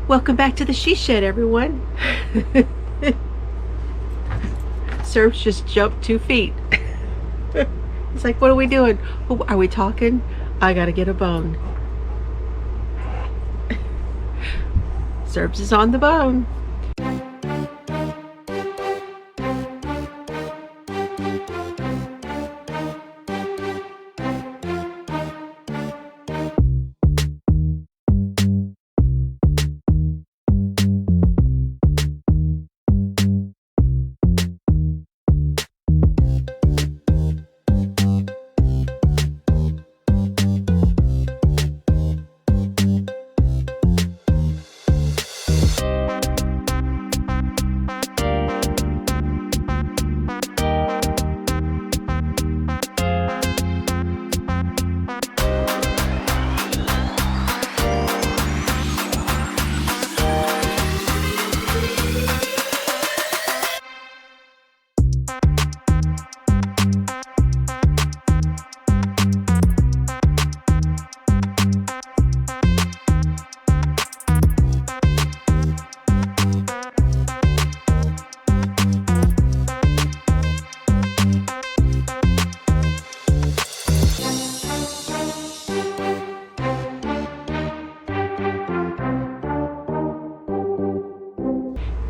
Welcome back to the She Shed, everyone. Cerbs just jumped 2 feet. It's like, what are we doing? Oh, are we talking? I gotta get a bone. Cerbs is on the bone.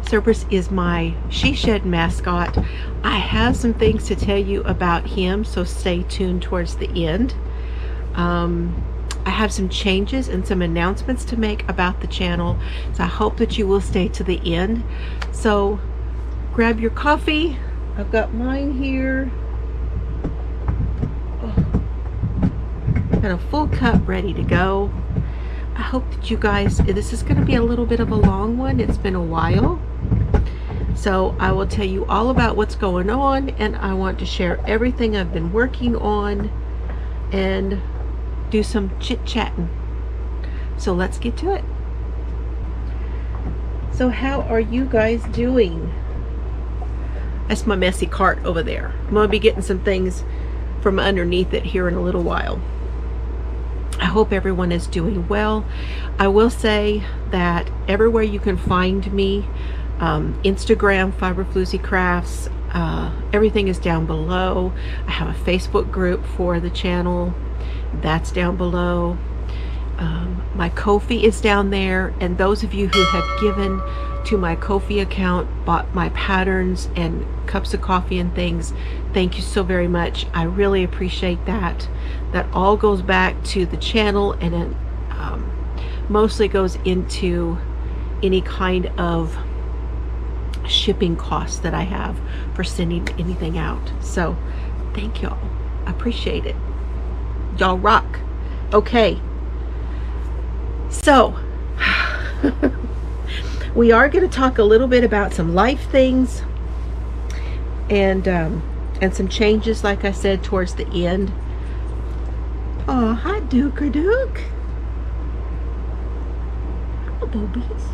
Cerberus is my She Shed mascot. I have some things to tell you about him, so stay tuned towards the end. I have some changes and some announcements to make about the channel, so I hope that you will stay to the end. So grab your coffee. I've got mine here. Got a full cup ready to go. I hope that you guys, this is going to be a little bit of a long one. It's been a while. So I will tell you all about what's going on, and I want to share everything I've been working on and do some chit-chatting. So let's get to it. So how are you guys doing? That's my messy cart over there. I'm going to be getting some things from underneath it here in a little while. I hope everyone is doing well. I will say that everywhere you can find me, Instagram, Floozie Crafts, everything is down below. I have a Facebook group for the channel. That's down below. My Ko-fi is down there, and those of you who have given to my Ko-fi account, bought my patterns and cups of coffee and things, thank you so very much. I really appreciate that. That all goes back to the channel, and it mostly goes into any kind of shipping costs that I have for sending anything out. So thank y'all. I appreciate it. Y'all rock. Okay, so we are going to talk a little bit about some life things and some changes, like I said, towards the end. Oh, hi Duke. Oh, boobies.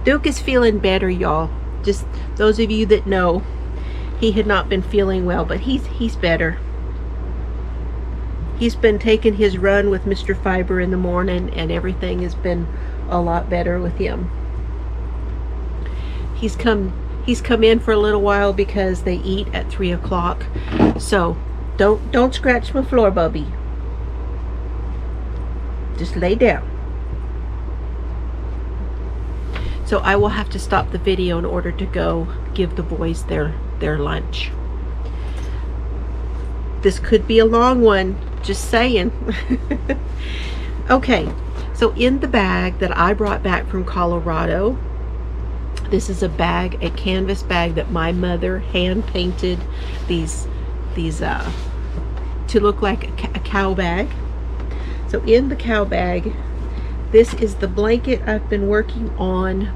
Duke is feeling better, y'all. Just those of you that know, he had not been feeling well, but he's better. He's been taking his run with Mr. Fiber in the morning, and everything has been a lot better with him. He's come in for a little while because they eat at 3 o'clock. So don't scratch my floor, Bubby. Just lay down. So I will have to stop the video in order to go give the boys their lunch. This could be a long one, just saying. Okay, so in the bag that I brought back from Colorado, this is a bag, a canvas bag that my mother hand painted these to look like a cow bag. So in the cow bag, this is the blanket I've been working on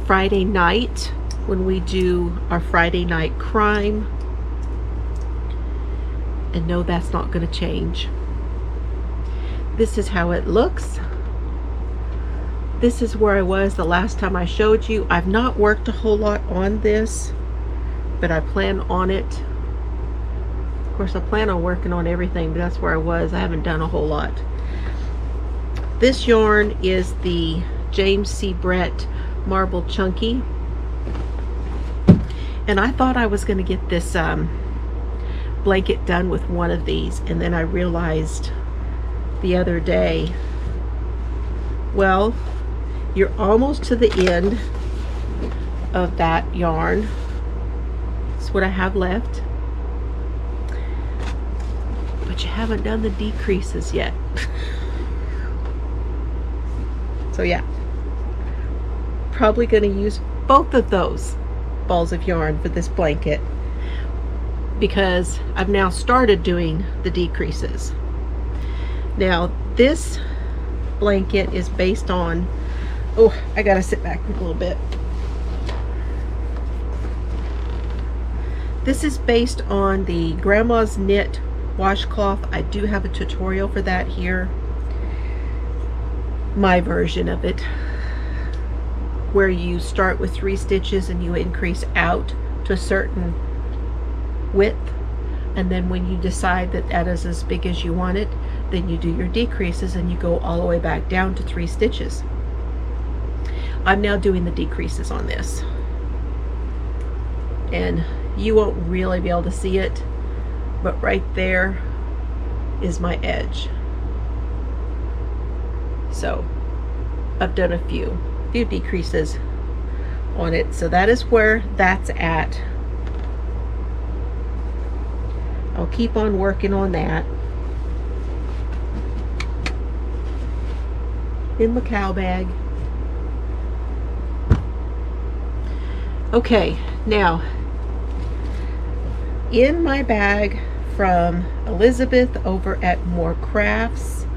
Friday night when we do our Friday night crime. And no, that's not going to change. This is how it looks. This is where I was the last time I showed you. I've not worked a whole lot on this, but I plan on it. Of course, I plan on working on everything, but that's where I was. I haven't done a whole lot. this yarn is the James C. Brett Marble Chunky, and I thought I was going to get this blanket done with one of these, and then I realized the other day, well, you're almost to the end of that yarn. That's what I have left, but you haven't done the decreases yet. So yeah, probably going to use both of those balls of yarn for this blanket, because I've now started doing the decreases. Now this blanket is based on, oh, I gotta sit back a little bit. This is based on the Grandma's Knit washcloth. I do have a tutorial for that here, my version of it, where you start with 3 stitches and you increase out to a certain width, and then when you decide that that is as big as you want it, then you do your decreases and you go all the way back down to 3 stitches. I'm now doing the decreases on this, and you won't really be able to see it, but right there is my edge. So I've done a few decreases on it, so that is where that's at. I'll keep on working on that in my cow bag. Okay, now in my bag from Elizabeth over at More Crafts,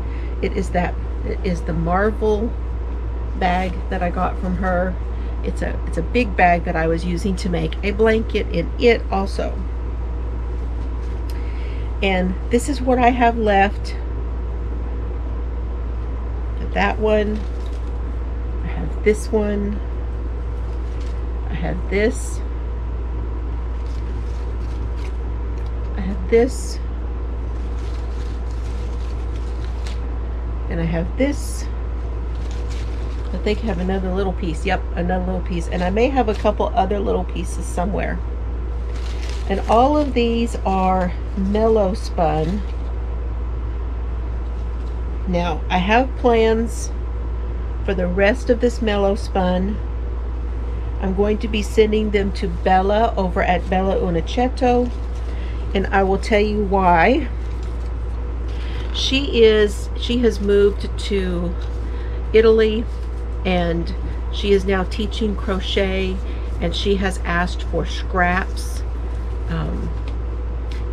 it is the Marvel bag that I got from her. It's a big bag that I was using to make a blanket in it also. And this is what I have left. That one, I have this one, I have this, I have this, and I have this. I think I have another little piece. Yep, another little piece. And I may have a couple other little pieces somewhere. And all of these are mellow spun. Now, I have plans for the rest of this mellow spun. I'm going to be sending them to Bella over at Bella Unacetto, and I will tell you why. She has moved to Italy, and she is now teaching crochet, and she has asked for scraps.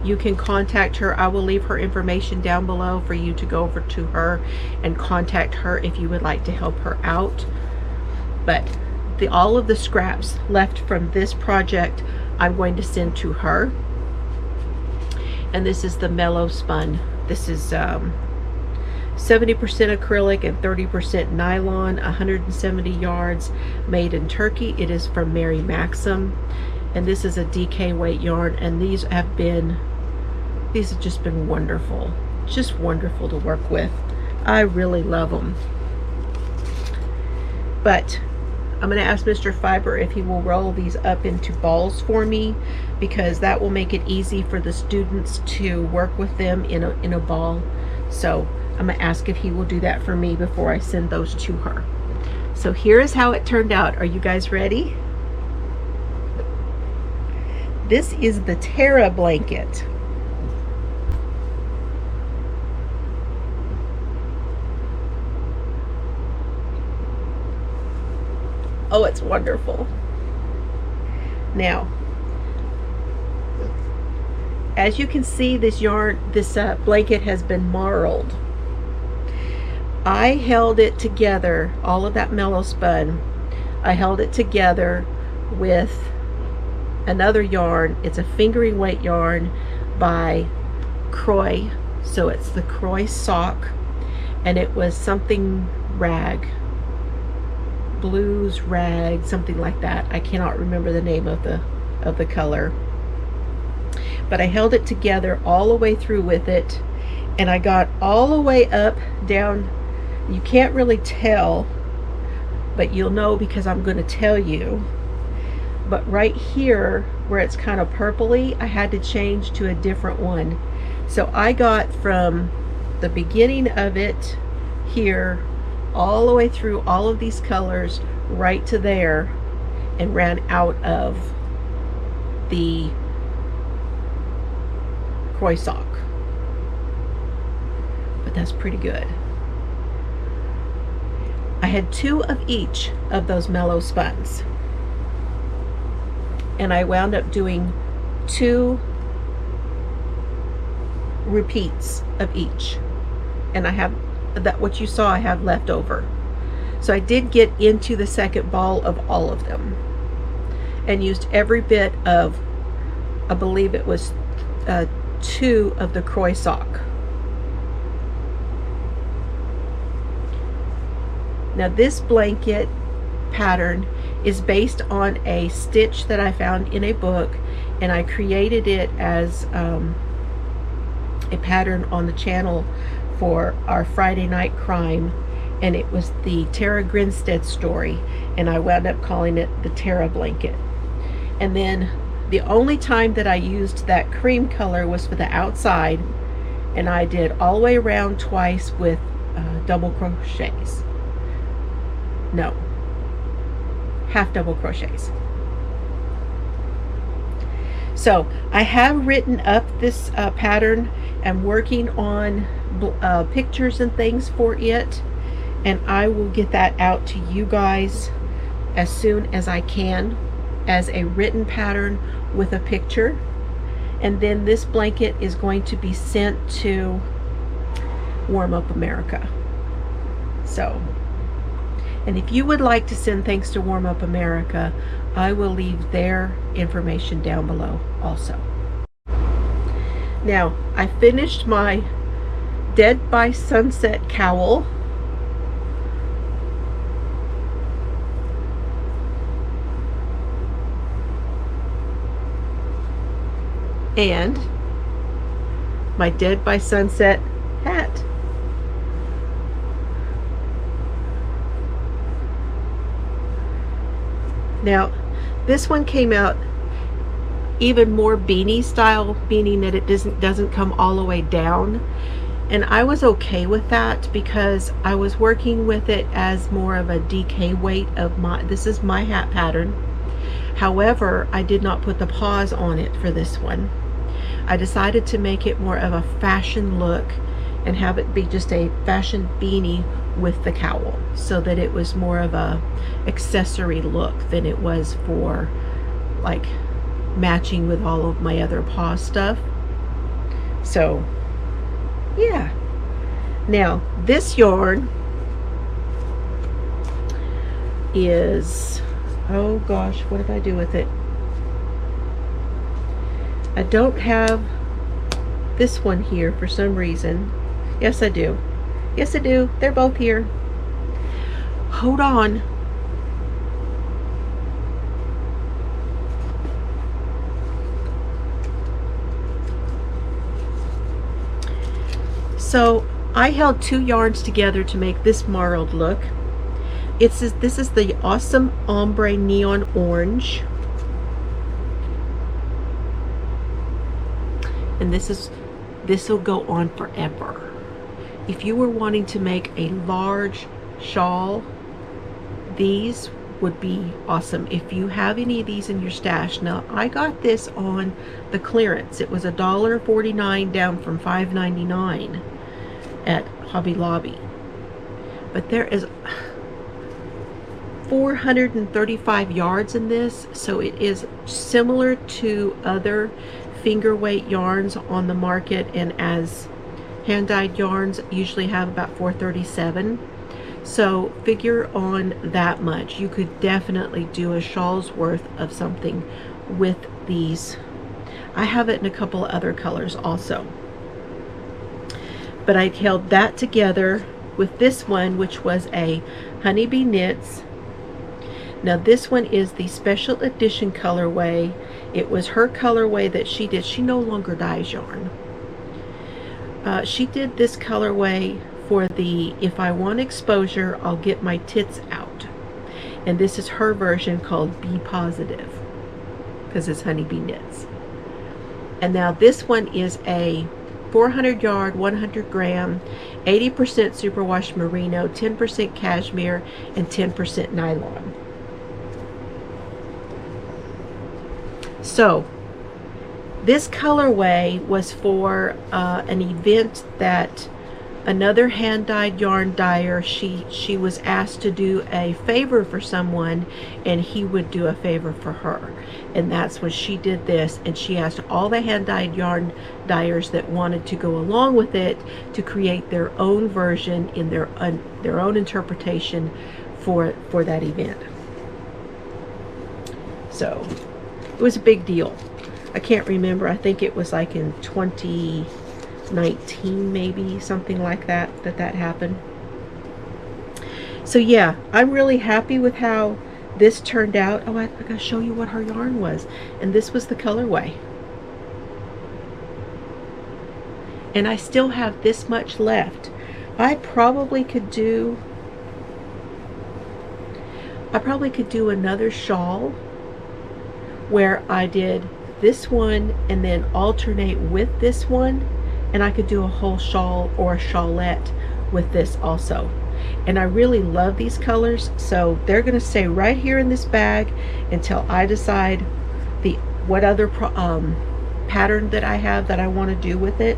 You can contact her. I will leave her information down below for you to go over to her and contact her if you would like to help her out. But all of the scraps left from this project I'm going to send to her. And this is the mellow spun. This is 70% acrylic and 30% nylon, 170 yards, made in Turkey. It is from Mary Maxim, and this is a DK weight yarn, and these have just been wonderful, just wonderful to work with. I really love them. But I'm going to ask Mr. Fiber if he will roll these up into balls for me, because that will make it easy for the students to work with them in a ball. So I'm going to ask if he will do that for me before I send those to her. So here is how it turned out. Are you guys ready? This is the Terra blanket. Oh, it's wonderful. Now, as you can see, this blanket has been marled. I held it together, all of that mellow spun, I held it together with another yarn. It's a fingering weight yarn by Crochet, so it's the Crochet sock, and it was something rag, blues rag, something like that. I cannot remember the name of the color, but I held it together all the way through with it, and I got all the way up down You can't really tell, but you'll know because I'm going to tell you. But right here where it's kind of purpley, I had to change to a different one. So I got from the beginning of it here all the way through all of these colors right to there, and ran out of the croy sock. But that's pretty good. I had 2 of each of those mellow spuns, and I wound up doing 2 repeats of each, and I have that, what you saw I have left over. So I did get into the second ball of all of them and used every bit of, I believe it was 2 of the croy sock. Now this blanket pattern is based on a stitch that I found in a book, and I created it as a pattern on the channel for our Friday night crime, and it was the Tara Grinstead story, and I wound up calling it the Tara blanket. And then the only time that I used that cream color was for the outside, and I did all the way around twice with double crochets. No, half double crochets. So I have written up this pattern. I'm working on pictures and things for it, and I will get that out to you guys as soon as I can as a written pattern with a picture. And then this blanket is going to be sent to Warm Up America. So, and if you would like to send things to Warm Up America, I will leave their information down below also. Now, I finished my Dead by Sunset cowl. And my Dead by Sunset hat. Now, this one came out even more beanie style, meaning that it doesn't come all the way down. And I was okay with that because I was working with it as more of a DK weight of this is my hat pattern. However, I did not put the paws on it for this one. I decided to make it more of a fashion look and have it be just a fashion beanie with the cowl, so that it was more of a accessory look than it was for like matching with all of my other paw stuff. So yeah. Now this yarn is, oh gosh, what did I do with it? I don't have this one here for some reason. Yes, I do. Yes, I do. They're both here. Hold on. So I held 2 yarns together to make this marled look. This is the Awesome Ombre Neon Orange. And this will go on forever. If you were wanting to make a large shawl, these would be awesome. If you have any of these in your stash. Now, I got this on the clearance. It was $1.49 down from $5.99 at Hobby Lobby. But there is 435 yards in this, so it is similar to other finger weight yarns on the market, and as hand-dyed yarns usually have about 437. So figure on that much. You could definitely do a shawl's worth of something with these. I have it in a couple of other colors also. But I held that together with this one, which was a Honeybee Knits. Now this one is the special edition colorway. It was her colorway that she did. She no longer dyes yarn. She did this colorway for the if I want exposure, I'll get my tits out. And this is her version called Be Positive, because it's honeybee knits. And now this one is a 400 yard, 100 gram, 80% superwash merino, 10% cashmere, and 10% nylon. So this colorway was for an event that another hand-dyed yarn dyer, she was asked to do a favor for someone, and he would do a favor for her. And that's when she did this, and she asked all the hand-dyed yarn dyers that wanted to go along with it to create their own version in their own interpretation for that event. So it was a big deal. I can't remember, I think it was like in 2019 maybe, something like that happened. So yeah, I'm really happy with how this turned out. Oh, I gotta show you what her yarn was. And this was the colorway. And I still have this much left. I probably could do another shawl where I did this one and then alternate with this one, and I could do a whole shawl or a shawlette with this also. And I really love these colors, so they're going to stay right here in this bag until I decide what other pattern that I have that I want to do with it.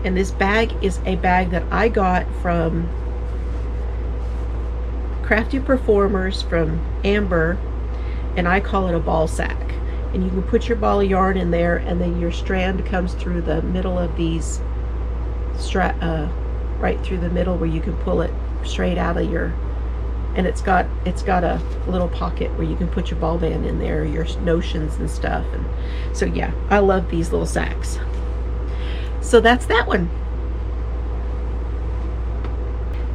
And this bag is a bag that I got from Crafty Performers, from Amber, and I call it a ball sack. And you can put your ball of yarn in there, and then your strand comes through the middle of these right through the middle, where you can pull it straight out of your, and it's got a little pocket where you can put your ball band in there, your notions and stuff. And so yeah, I love these little sacks. So that's that one.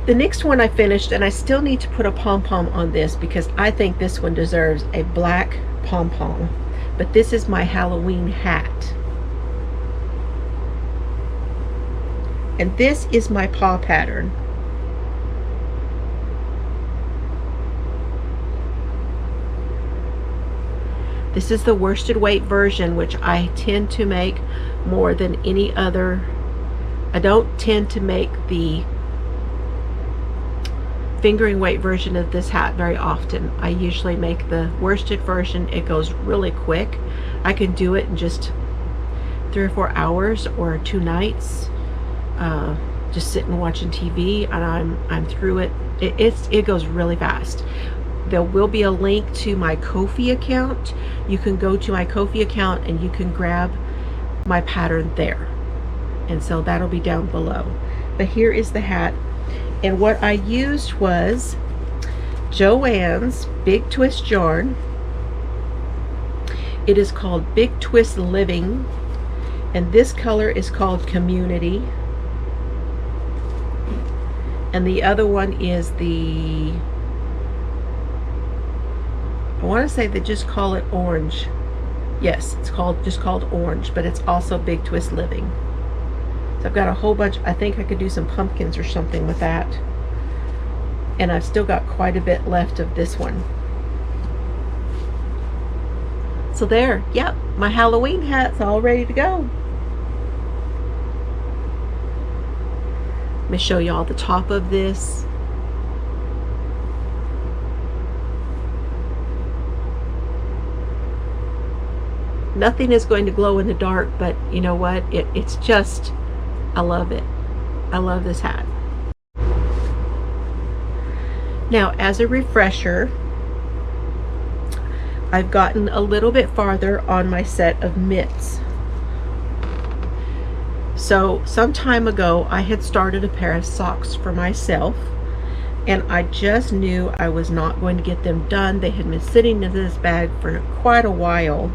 The next one I finished, and I still need to put a pom-pom on this because I think this one deserves a black pom-pom. But this is my Halloween hat. And this is my paw pattern. This is the worsted weight version, which I tend to make more than any other. I don't tend to make the fingering weight version of this hat very often. I usually make the worsted version. It goes really quick. I can do it in just 3 or 4 hours or 2 nights, just sitting watching TV, and I'm through it. It goes really fast. There will be a link to my Ko-fi account. You can go to my Ko-fi account and you can grab my pattern there, and so that'll be down below. But here is the hat. And what I used was Joann's Big Twist yarn. It is called Big Twist Living, and this color is called Community. And the other one is I want to say they just call it Orange. Yes, it's just called Orange, but it's also Big Twist Living. So I've got a whole bunch. I think I could do some pumpkins or something with that. And I've still got quite a bit left of this one. So there, yep, my Halloween hat's all ready to go. Let me show you all the top of this. Nothing is going to glow in the dark, but you know what? It's just, I love it. I love this hat. Now, as a refresher, I've gotten a little bit farther on my set of mitts. So some time ago, I had started a pair of socks for myself, and I just knew I was not going to get them done. They had been sitting in this bag for quite a while.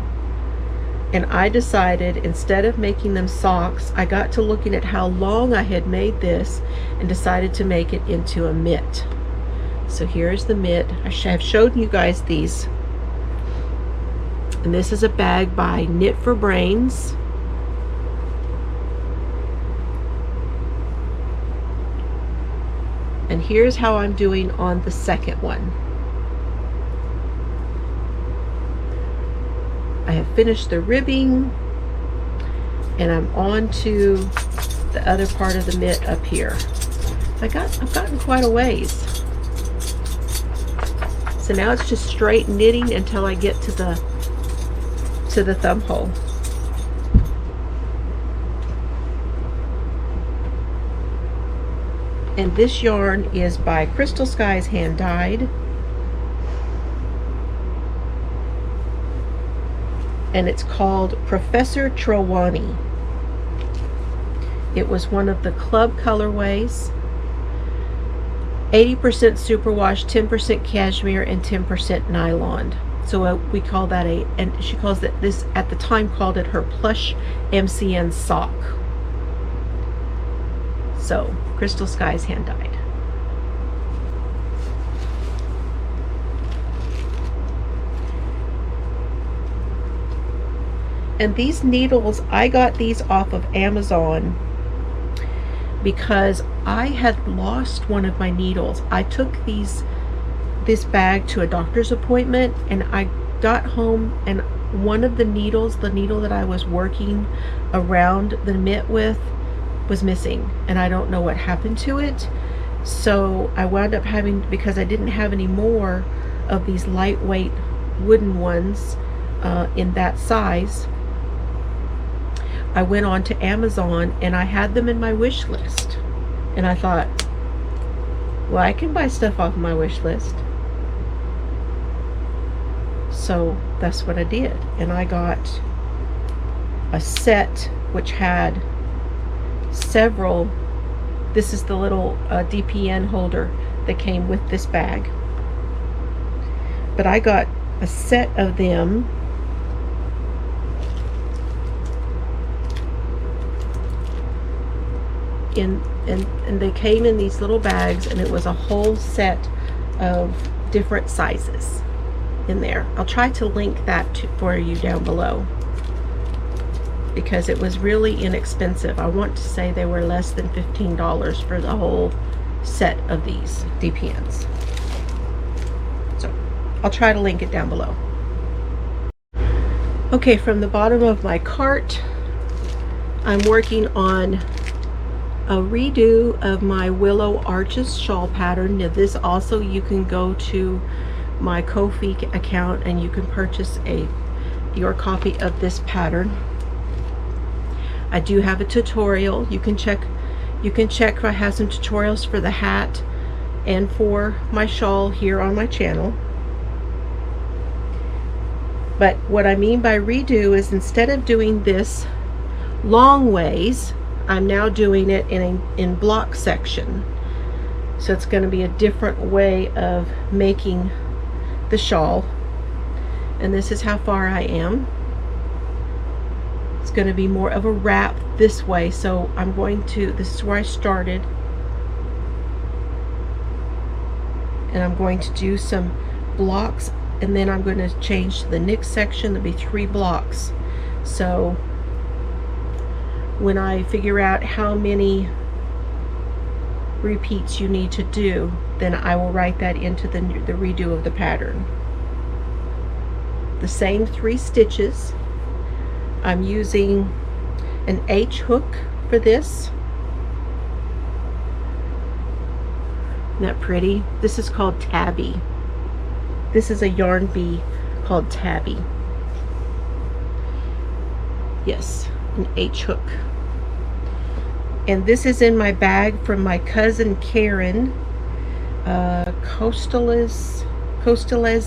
And I decided, instead of making them socks, I got to looking at how long I had made this and decided to make it into a mitt. So here's the mitt. I have showed you guys these And this is a bag by Knit for Brains. And here's how I'm doing on the second one. I have finished the ribbing, and I'm on to the other part of the mitt up here. I've gotten quite a ways. So now it's just straight knitting until I get to the thumb hole. And this yarn is by Crystal Skies Hand Dyed. And it's called Professor Trelawney. It was one of the club colorways. 80% superwash, 10% cashmere, and 10% nylon. So we call that and she calls it this, at the time called it her plush MCN sock. So Crystal Skies Hand Dyed. And these needles, I got these off of Amazon because I had lost one of my needles. I took this bag to a doctor's appointment, and I got home and one of the needles, the needle that I was working around the mitt with, was missing, and I don't know what happened to it. So I wound up having, because I didn't have any more of these lightweight wooden ones in that size, I went on to Amazon and I had them in my wish list, and I thought, well, I can buy stuff off my wish list. So that's what I did, and I got a set which had several. This is the little DPN holder that came with this bag, but I got a set of them, and they came in these little bags, and it was a whole set of different sizes in there. I'll try to link that for you down below, because it was really inexpensive. I want to say they were less than $15 for the whole set of these DPNs. So I'll try to link it down below. Okay, from the bottom of my cart, I'm working on a redo of my Willow Arches shawl pattern. Now this also, you can go to my Ko-fi account and you can purchase your copy of this pattern. I do have a tutorial. You can check if I have some tutorials for the hat and for my shawl here on my channel. But what I mean by redo is, instead of doing this long ways, I'm now doing it in block section. So it's going to be a different way of making the shawl. And this is how far I am. It's going to be more of a wrap this way. So I'm going to, this is where I started, and I'm going to do some blocks, and then I'm going to change to the next section. There'll be 3 blocks. So when I figure out how many repeats you need to do, then I will write that into the redo of the pattern. The same 3 stitches. I'm using an H hook for this. Isn't that pretty? This is called Tabby. This is a yarn bee called Tabby. Yes, an H hook. And this is in my bag from my cousin Karen, Coastales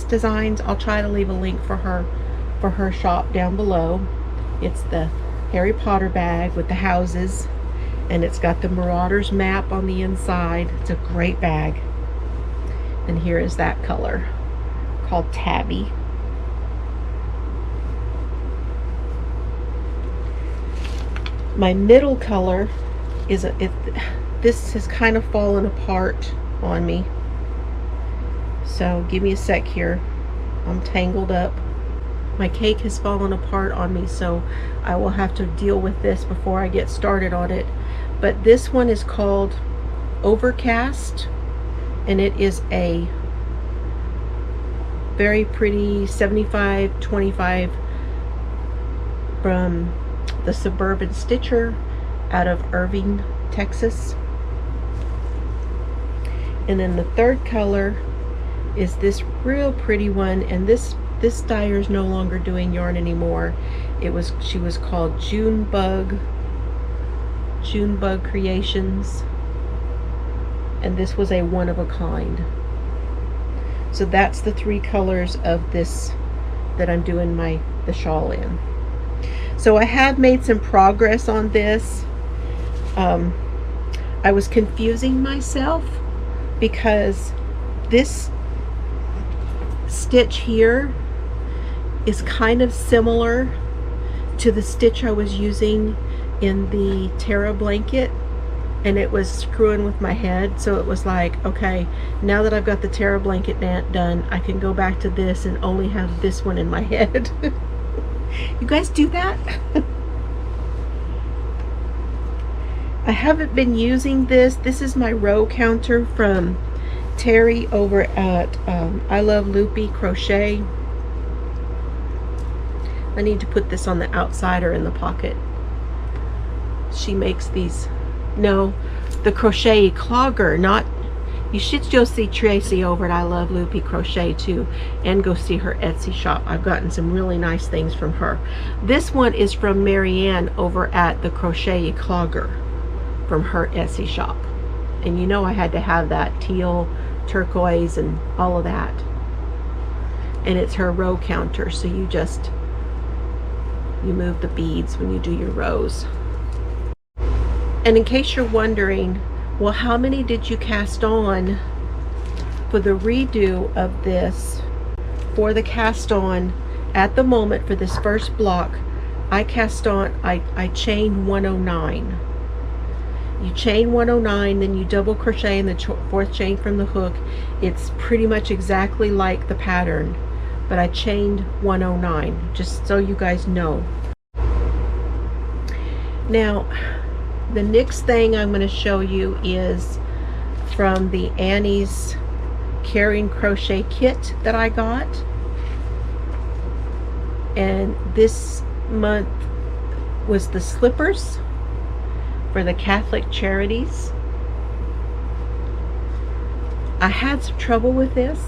Designs. I'll try to leave a link for her shop down below. It's the Harry Potter bag with the houses, and it's got the Marauders map on the inside. It's a great bag. And here is that color, called Tabby. My middle color is this has kind of fallen apart on me, so give me a sec here. I'm tangled up. My cake has fallen apart on me, so I will have to deal with this before I get started on it. But this one is called Overcast, and it is a very pretty 75-25 from the Suburban Stitcher out of Irving, Texas. And then the third color is this real pretty one, and this dyer is no longer doing yarn anymore. She was called Junebug Creations, and this was a one of a kind. So that's the three colors of this that I'm doing the shawl in. So I have made some progress on this. I was confusing myself because this stitch here is kind of similar to the stitch I was using in the Terra blanket, and it was screwing with my head. So it was like, okay, now that I've got the Terra blanket done, I can go back to this and only have this one in my head. You guys do that? I haven't been using this. This is my row counter from Terry over at I Love Loopy Crochet. I need to put this on the outside or in the pocket. She makes these, no, the crochet clogger, not, you should still see Tracy over at I Love Loopy Crochet too, and go see her Etsy shop. I've gotten some really nice things from her. This one is from Marianne over at the Crochet Clogger from her Etsy shop. And you know I had to have that teal, turquoise, and all of that. And it's her row counter, so you move the beads when you do your rows. And in case you're wondering, well, how many did you cast on for the redo of this? For the cast on, at the moment for this first block, I chained 109. You chain 109, then you double crochet in the fourth chain from the hook. It's pretty much exactly like the pattern, but I chained 109, just so you guys know. Now, the next thing I'm going to show you is from the Annie's Caring Crochet Kit that I got. And this month was the slippers for the Catholic Charities. I had some trouble with this.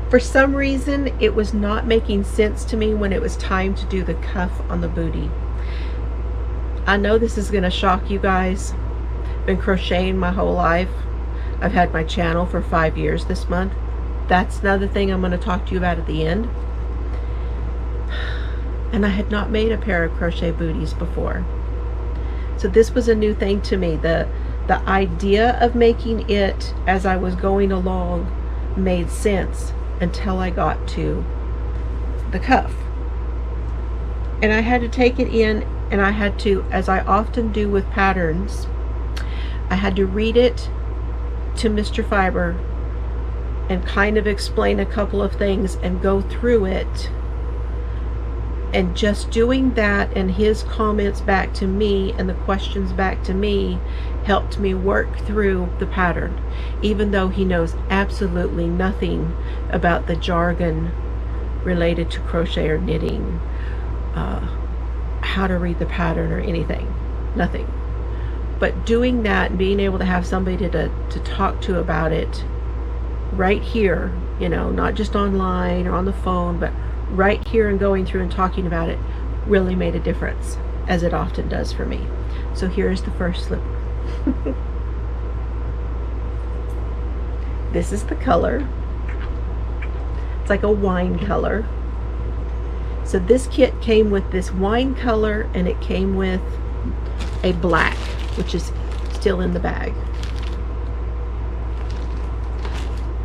For some reason, it was not making sense to me when it was time to do the cuff on the booty. I know this is going to shock you guys. Been crocheting my whole life. I've had my channel for 5 years this month. That's another thing I'm going to talk to you about at the end. And I had not made a pair of crochet booties before. So this was a new thing to me. The idea of making it as I was going along made sense until I got to the cuff. And I had to take it in, and I had to, as I often do with patterns, I had to read it to Mr. Fiber and kind of explain a couple of things and go through it. And just doing that and his comments back to me and the questions back to me helped me work through the pattern, even though he knows absolutely nothing about the jargon related to crochet or knitting, how to read the pattern or anything, nothing. But doing that and being able to have somebody to talk to about it right here, you know, not just online or on the phone, but right here and going through and talking about it really made a difference, as it often does for me. So here's the first slipper. This is the color. It's like a wine color. So this kit came with this wine color, and it came with a black, which is still in the bag.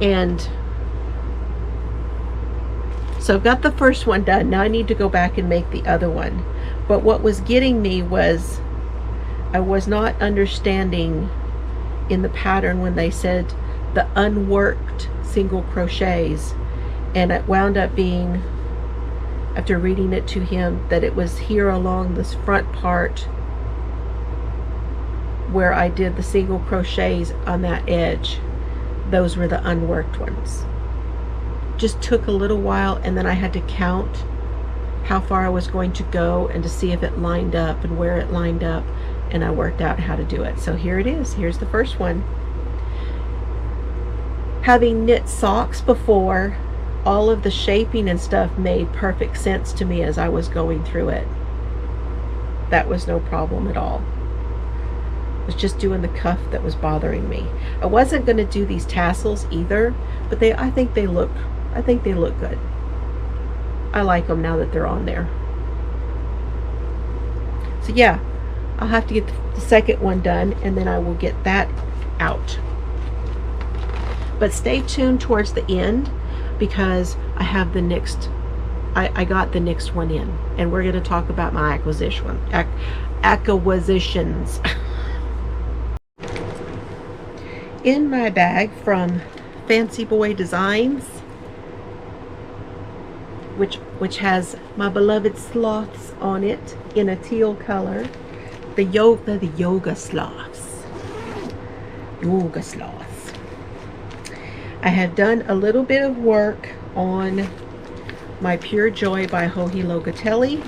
And so I've got the first one done. Now I need to go back and make the other one. But what was getting me was I was not understanding in the pattern when they said the unworked single crochets. And it wound up being, after reading it to him, that it was here along this front part where I did the single crochets on that edge. Those were the unworked ones. Just took a little while, and then I had to count how far I was going to go and to see if it lined up and where it lined up, and I worked out how to do it. So here it is. Here's the first one. Having knit socks before, all of the shaping and stuff made perfect sense to me as I was going through it. That was no problem at all. It was just doing the cuff that was bothering me. I wasn't going to do these tassels either, but I think they look good. I like them now that they're on there. So yeah, I'll have to get the second one done, and then I will get that out. But stay tuned towards the end, because I have the next, I got the next one in, and we're going to talk about my acquisitions. In my bag from Fancy Boy Designs, which has my beloved sloths on it in a teal color, the yoga sloths. I had done a little bit of work on my Pure Joy by Joji Locatelli.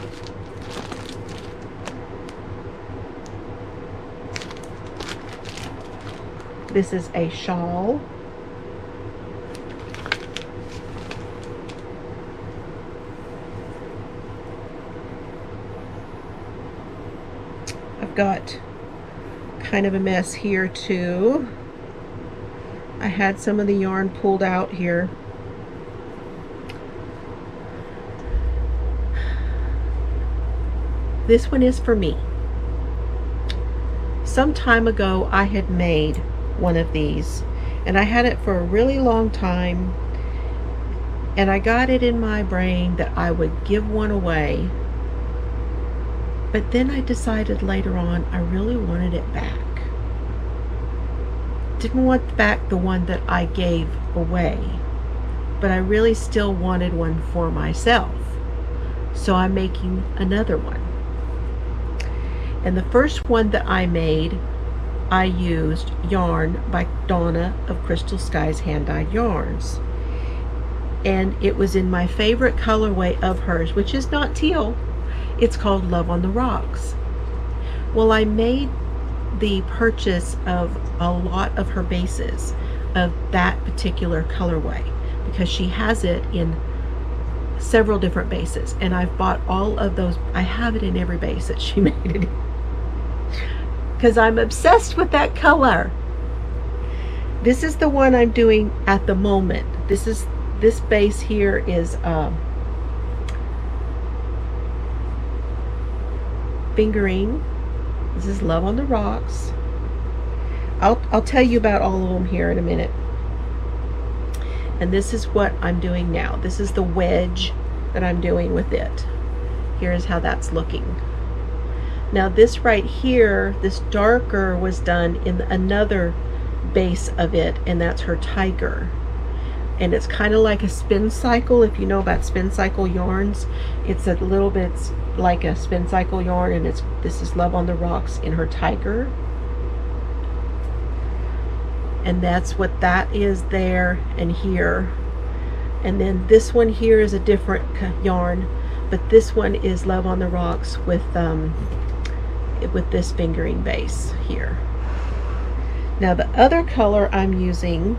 This is a shawl. I've got kind of a mess here too. I had some of the yarn pulled out here. This one is for me. Some time ago I had made one of these, and I had it for a really long time, and I got it in my brain that I would give one away, but then I decided later on I really wanted it back. Didn't want back the one that I gave away, but I really still wanted one for myself, so I'm making another one. And the first one that I made, I used yarn by Donna of Crystal Skies Hand-Dyed Yarns, and it was in my favorite colorway of hers, which is not teal. It's called Love on the Rocks. Well, I made the purchase of a lot of her bases of that particular colorway because she has it in several different bases, and I've bought all of those. I have it in every base that she made it in because I'm obsessed with that color. This is the one I'm doing at the moment. This base here is fingering. This is Love on the Rocks. I'll tell you about all of them here in a minute. And this is what I'm doing now. This is the wedge that I'm doing with it. Here's how that's looking. Now this right here, this darker, was done in another base of it, and that's her tiger. And it's kind of like a spin cycle. If you know about spin cycle yarns, it's a little bit like a spin cycle yarn, and this is Love on the Rocks in her tiger. And that's what that is there and here. And then this one here is a different yarn, but this one is Love on the Rocks with this fingering base here. Now the other color I'm using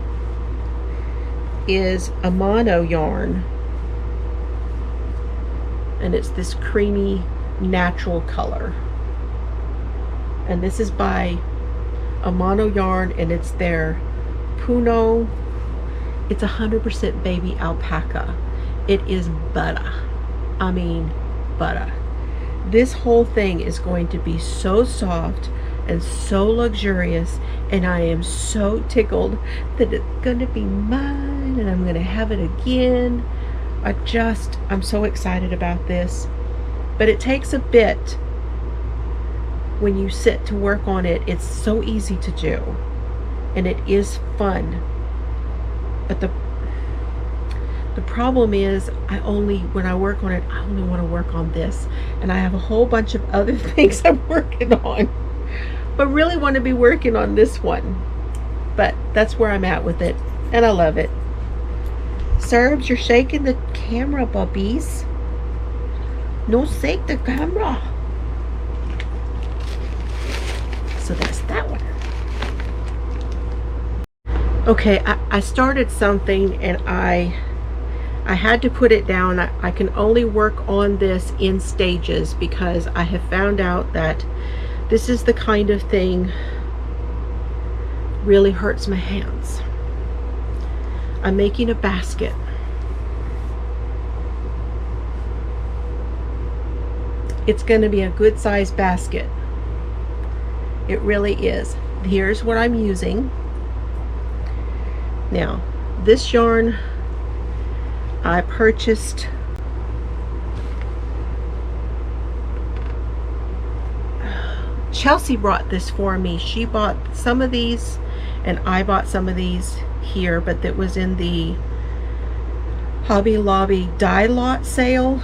is a mono yarn, and it's this creamy natural color, and this is by a mono yarn, and it's their Puno. It's 100% baby alpaca. It is butter. I mean butter. This whole thing is going to be so soft and so luxurious, and I am so tickled that it's going to be mine and I'm going to have it again. I'm so excited about this, but it takes a bit when you sit to work on it. It's so easy to do, and it is fun, but The problem is when I work on it, I only want to work on this. And I have a whole bunch of other things I'm working on. But really want to be working on this one. But that's where I'm at with it. And I love it. Cerbs, you're shaking the camera, bubbies. No, shake the camera. So that's that one. Okay, I started something and I had to put it down. I can only work on this in stages because I have found out that this is the kind of thing really hurts my hands. I'm making a basket. It's going to be a good sized basket. It really is. Here's what I'm using. Now, this yarn I purchased Chelsea brought this for me. She bought some of these and I bought some of these here, but it was in the Hobby Lobby die lot sale,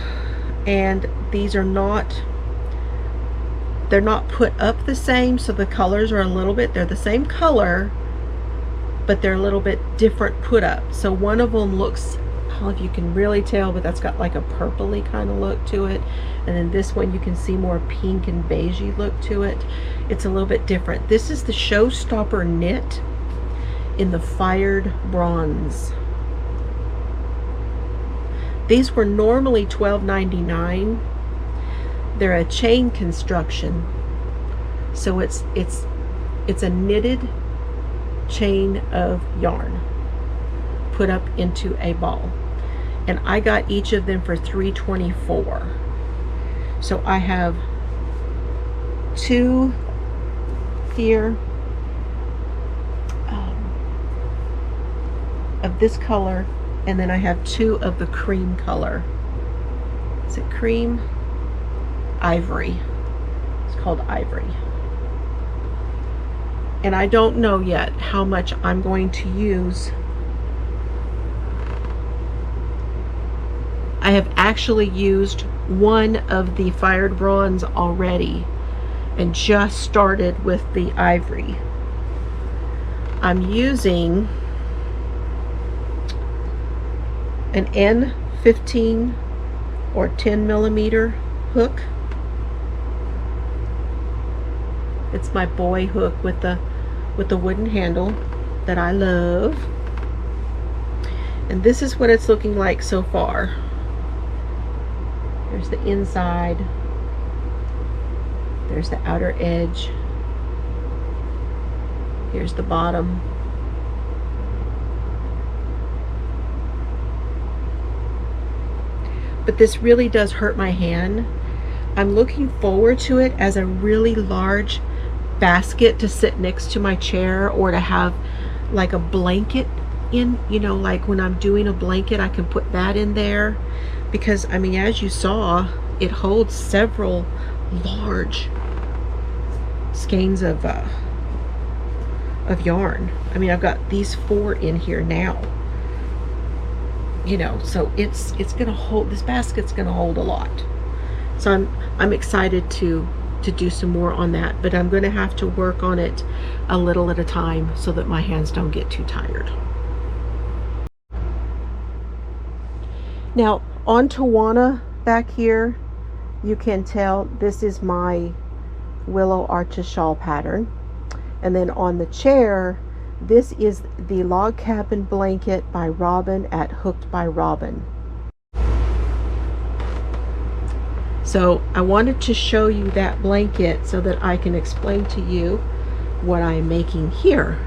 and these are not, they're not put up the same, so the colors are a little bit, they're the same color, but they're a little bit different put up. So one of them looks, I don't know if you can really tell, but that's got like a purpley kind of look to it. And then this one you can see more pink and beigey look to it. It's a little bit different. This is the Showstopper knit in the fired bronze. These were normally $12.99. They're a chain construction, so it's a knitted chain of yarn put up into a ball, and I got each of them for $3.24. So I have two here of this color, and then I have two of the cream color. Is it cream? Ivory. It's called Ivory. And I don't know yet how much I'm going to use. I have actually used one of the fired bronze already and just started with the ivory. I'm using an N15 or 10 millimeter hook. It's my boy hook with the wooden handle that I love. And this is what it's looking like so far. There's the inside. There's the outer edge. Here's the bottom. But this really does hurt my hand. I'm looking forward to it as a really large basket to sit next to my chair, or to have like a blanket in, you know, like when I'm doing a blanket, I can put that in there. Because I mean, as you saw, it holds several large skeins of yarn. I mean, I've got these 4 in here now, you know, so it's gonna hold, this basket's gonna hold a lot. So I'm excited to do some more on that, but I'm gonna have to work on it a little at a time so that my hands don't get too tired. Now on Tawana back here, you can tell this is my Willow Arches shawl pattern. And then on the chair, this is the Log Cabin blanket by Robin at Hooked by Robin. So I wanted to show you that blanket so that I can explain to you what I'm making here.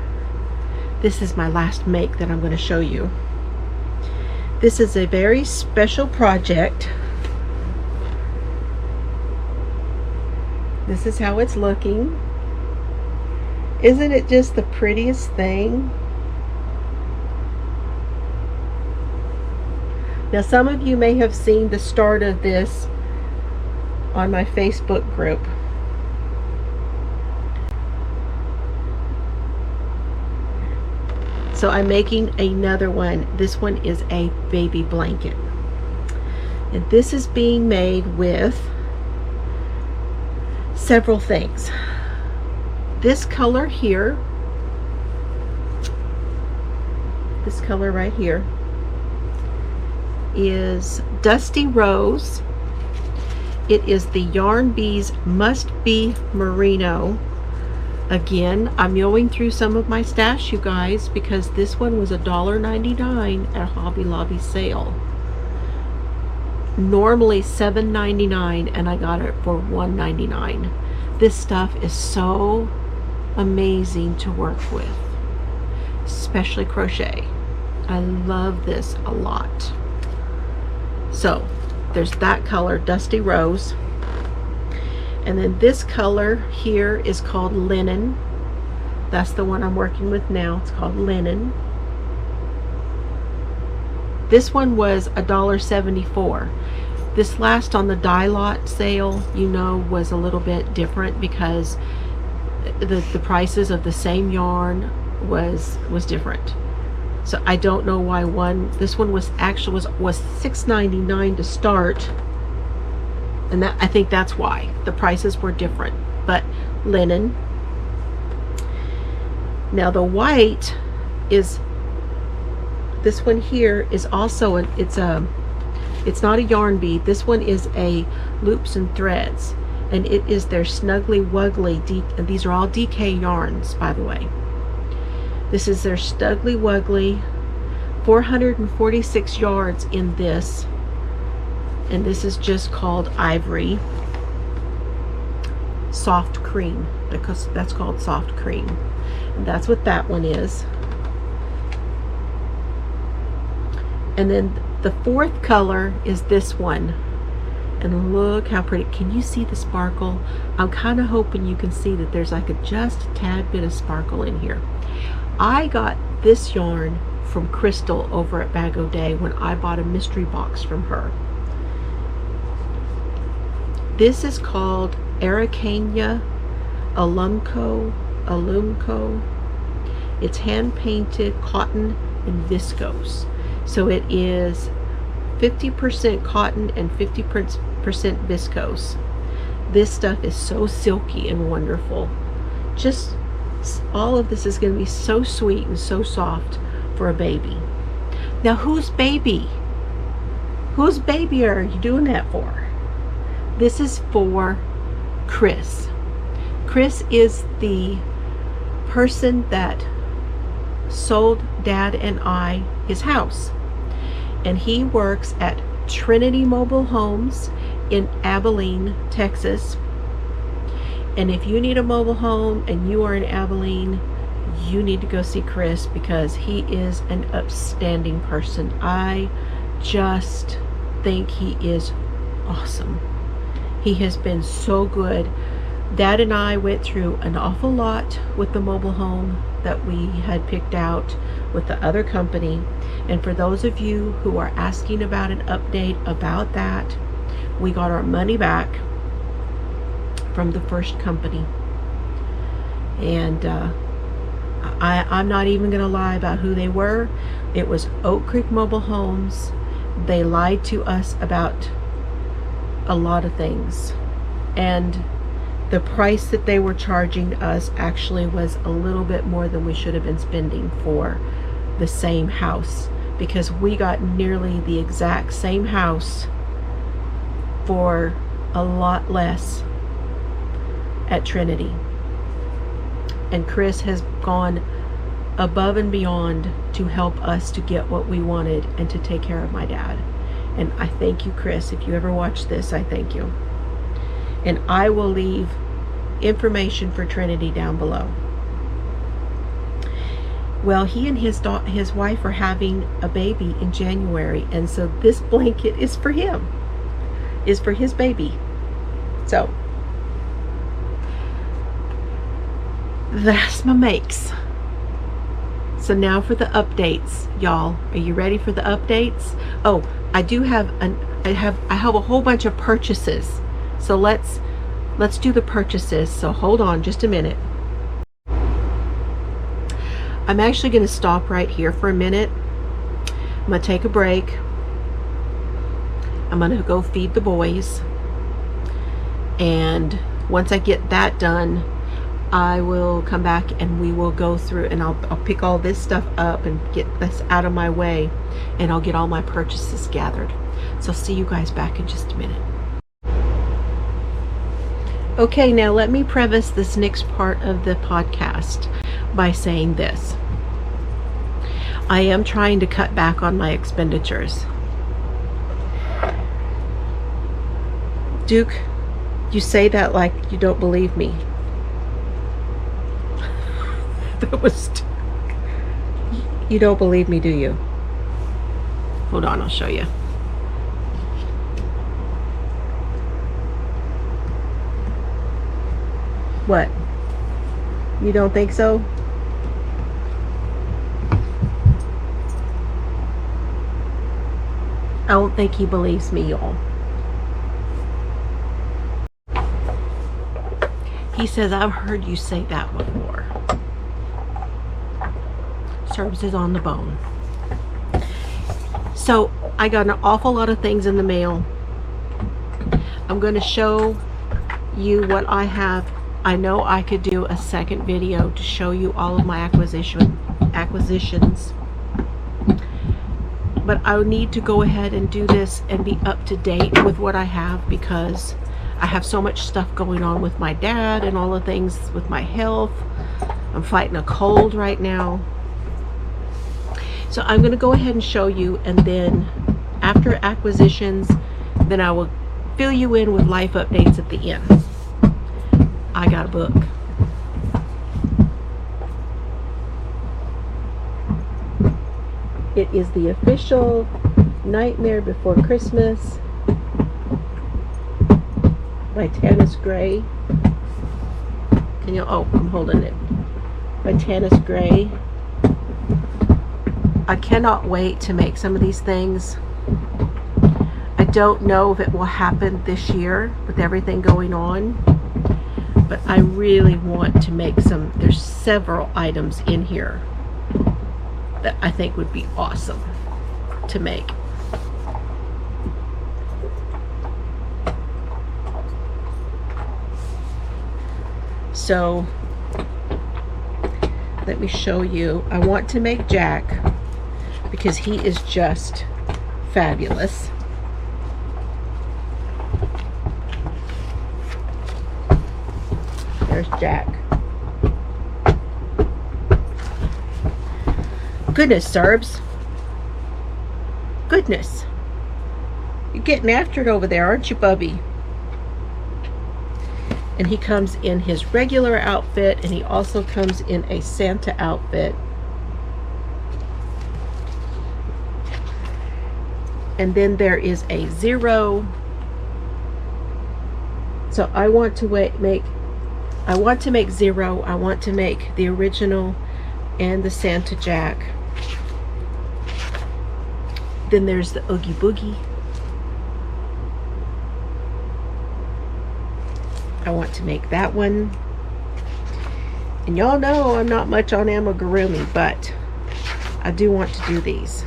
This is my last make that I'm going to show you. This is a very special project. This is how it's looking. Isn't it just the prettiest thing? Now some of you may have seen the start of this on my Facebook group. So I'm making another one. This one is a baby blanket. And this is being made with several things. This color here, this color right here, is Dusty Rose. It is the Yarn Bees Must Be Merino. Again, I'm going through some of my stash, you guys, because this one was $1.99 at Hobby Lobby sale. Normally $7.99, and I got it for $1.99. This stuff is so amazing to work with, especially crochet. I love this a lot. So there's that color, Dusty Rose. And then this color here is called Linen. That's the one I'm working with now. It's called Linen. This one was $1.74. This last on the die lot sale, you know, was a little bit different because the prices of the same yarn was different. So I don't know why this one was actually was $6.99 to start, and that, I think that's why the prices were different. But Linen. Now the white is, this one here is also it's not a yarn bead. This one is a Loops and Threads, and it is their Snuggly Wuggly and these are all DK yarns, by the way. This is their Snuggly Wuggly, 446 yards in this, and this is just called Ivory Soft Cream, because that's called Soft Cream, and that's what that one is. And then the fourth color is this one, and look how pretty. Can you see the sparkle? I'm kind of hoping you can see that there's like just a tad bit of sparkle in here. I got this yarn from Crystal over at Bag O' Day when I bought a mystery box from her. This is called Araucania Alumco. It's hand painted cotton and viscose. So it is 50% cotton and 50% viscose. This stuff is so silky and wonderful. Just all of this is going to be so sweet and so soft for a baby. Now, whose baby? Whose baby are you doing that for? This is for Chris. Chris is the person that sold Dad and I his house, and he works at Trinity Mobile Homes in Abilene, Texas. And if you need a mobile home and you are in Abilene, you need to go see Chris, because he is an upstanding person. I just think he is awesome. He has been so good. Dad and I went through an awful lot with the mobile home that we had picked out with the other company. And for those of you who are asking about an update about that, we got our money back from the first company. And I'm not even going to lie about who they were. It was Oak Creek Mobile Homes. They lied to us about a lot of things, and the price that they were charging us actually was a little bit more than we should have been spending for the same house, because we got nearly the exact same house for a lot less at Trinity. And Chris has gone above and beyond to help us to get what we wanted and to take care of my dad. And I thank you, Chris. If you ever watch this, I thank you. And I will leave information for Trinity down below. Well, he and his wife are having a baby in January, and so this blanket is for him, is for his baby. So that's my makes. So now for the updates, y'all. Are you ready for the updates? Oh, I do have I have a whole bunch of purchases. So let's do the purchases. So hold on just a minute. I'm actually going to stop right here for a minute. I'm going to take a break. I'm going to go feed the boys. And once I get that done, I will come back and we will go through and I'll pick all this stuff up and get this out of my way, and I'll get all my purchases gathered. So I'll see you guys back in just a minute. Okay, now let me preface this next part of the podcast by saying this. I am trying to cut back on my expenditures. Duke, you say that like you don't believe me. That was... You don't believe me, do you? Hold on, I'll show you. What? You don't think so? I don't think he believes me, y'all. He says, I've heard you say that before. Cerbs is on the bone. So I got an awful lot of things in the mail. I'm going to show you what I have. I know I could do a second video to show you all of my acquisitions, but I need to go ahead and do this and be up to date with what I have, because I have so much stuff going on with my dad and all the things with my health. I'm fighting a cold right now. So I'm going to go ahead and show you, and then after acquisitions, then I will fill you in with life updates at the end. I got a book. It is the official Nightmare Before Christmas by Tanis Gray. Can you, oh, I'm holding it. By Tanis Gray. I cannot wait to make some of these things. I don't know if it will happen this year with everything going on, but I really want to make some. There's several items in here that I think would be awesome to make. So let me show you. I want to make Jack because he is just fabulous. There's Jack. Goodness, Cerbs. Goodness. You're getting after it over there, aren't you, Bubby? And he comes in his regular outfit, and he also comes in a Santa outfit. And then there is a Zero. So I want to make Zero. I want to make the original and the Santa Jack. Then there's the Oogie Boogie. I want to make that one. And y'all know I'm not much on amigurumi, but I do want to do these.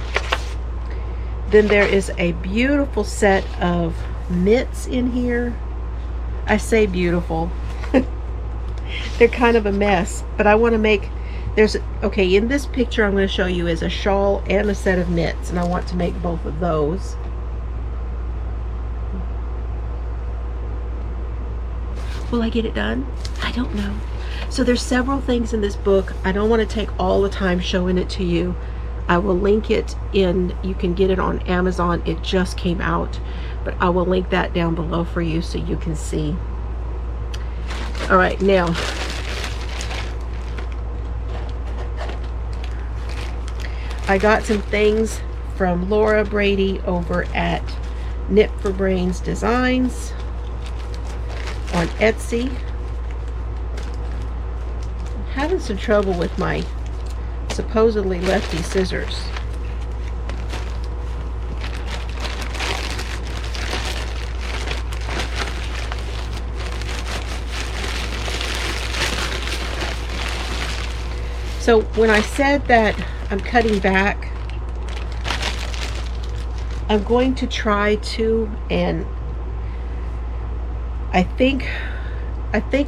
Then there is a beautiful set of mitts in here. I say beautiful. They're kind of a mess, but I want to make, okay, in this picture I'm going to show you is a shawl and a set of mitts, and I want to make both of those. Will I get it done? I don't know. So there's several things in this book. I don't want to take all the time showing it to you. I will link it in, you can get it on Amazon. It just came out, but I will link that down below for you so you can see. All right, now I got some things from Laura Brady over at Knit for Brains Designs on Etsy. I'm having some trouble with my supposedly lefty scissors. So when I said that I'm cutting back, I'm going to try to, and I think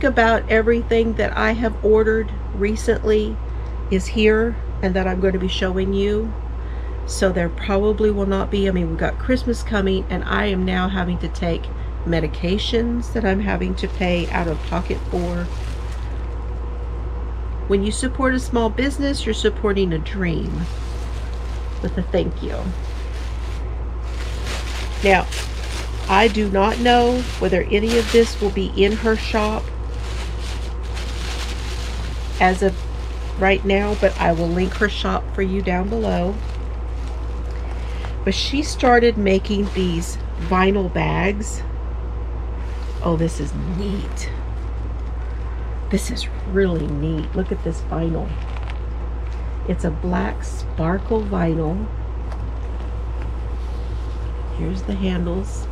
about everything that I have ordered recently is here and that I'm going to be showing you. So there probably will not be, I mean, we've got Christmas coming, and I am now having to take medications that I'm having to pay out of pocket for. When you support a small business, you're supporting a dream with a thank you. Now, I do not know whether any of this will be in her shop as of right now, but I will link her shop for you down below. But she started making these vinyl bags. Oh, this is neat. This is really neat. Look at this vinyl. It's a black sparkle vinyl. Here's the handles.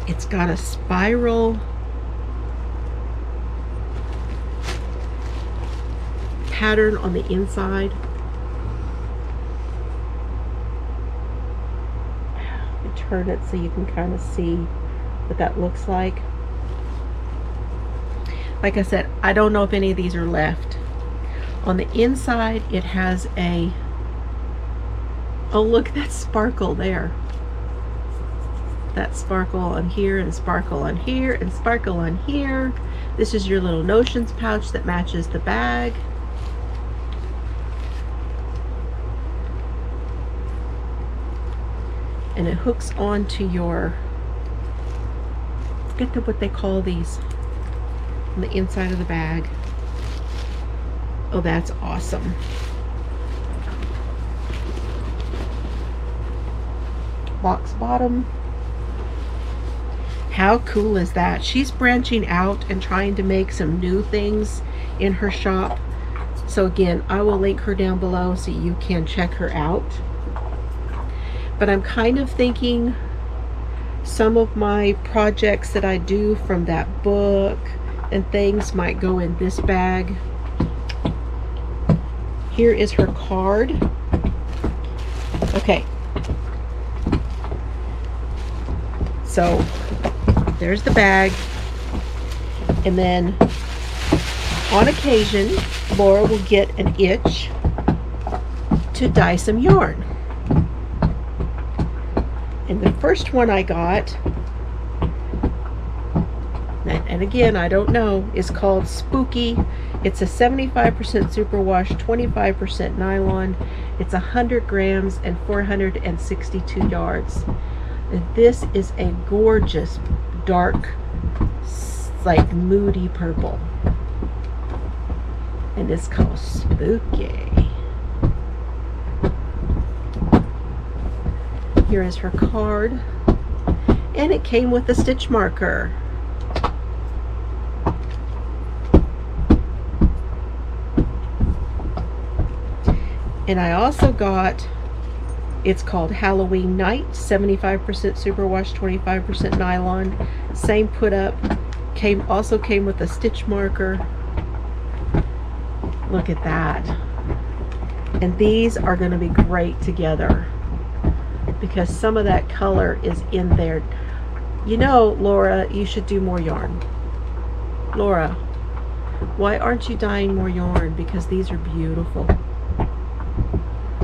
It's got a spiral pattern on the inside. Turn it so you can kind of see what that looks like. Like I said, I don't know if any of these are left. On the inside, it has a, oh look, that sparkle there. That sparkle on here, and sparkle on here, and sparkle on here. This is your little notions pouch that matches the bag. And it hooks onto your, forget what they call these on the inside of the bag. Oh, that's awesome. Box bottom. How cool is that? She's branching out and trying to make some new things in her shop. So again, I will link her down below so you can check her out. But I'm kind of thinking some of my projects that I do from that book and things might go in this bag. Here is her card. Okay. So there's the bag. And then on occasion, Laura will get an itch to dye some yarn. And the first one I got, and again, I don't know, is called Spooky. It's a 75% superwash, 25% nylon. It's 100 grams and 462 yards. And this is a gorgeous, dark, like moody purple. And it's called Spooky. Here is her card, and it came with a stitch marker. And I also got, it's called Halloween Night, 75% superwash, 25% nylon. Same put up, also came with a stitch marker. Look at that. And these are going to be great together, because some of that color is in there. You know, Laura, you should do more yarn. Laura, why aren't you dyeing more yarn? Because these are beautiful.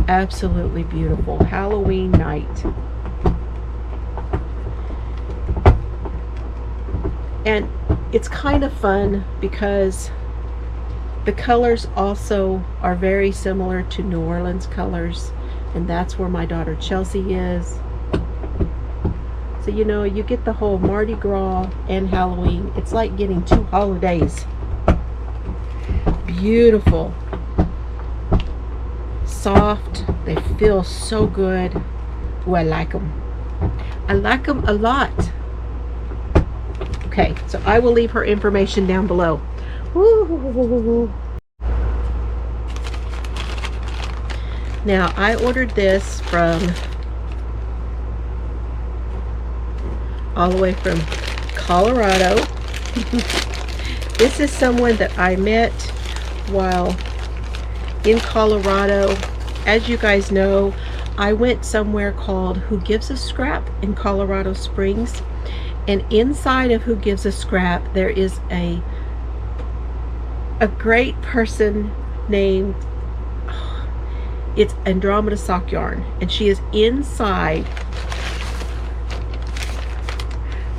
Absolutely beautiful. Halloween Night. And it's kind of fun because the colors also are very similar to New Orleans colors. And that's where my daughter Chelsea is. So, you know, you get the whole Mardi Gras and Halloween. It's like getting two holidays. Beautiful. Soft. They feel so good. Oh, I like them. I like them a lot. Okay, so I will leave her information down below. Woo. Now, I ordered this from all the way from Colorado. This is someone that I met while in Colorado. As you guys know, I went somewhere called Who Gives a Scrap in Colorado Springs, and inside of Who Gives a Scrap there is a great person named, it's Andromeda Sock Yarn, and she is inside.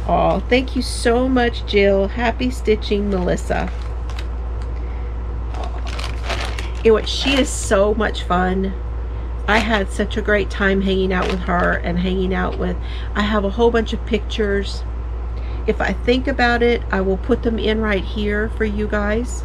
Oh, thank you so much, Jill. Happy stitching, Melissa. Anyway, she is so much fun. I had such a great time hanging out with her and hanging out with, I have a whole bunch of pictures. If I think about it, I will put them in right here for you guys.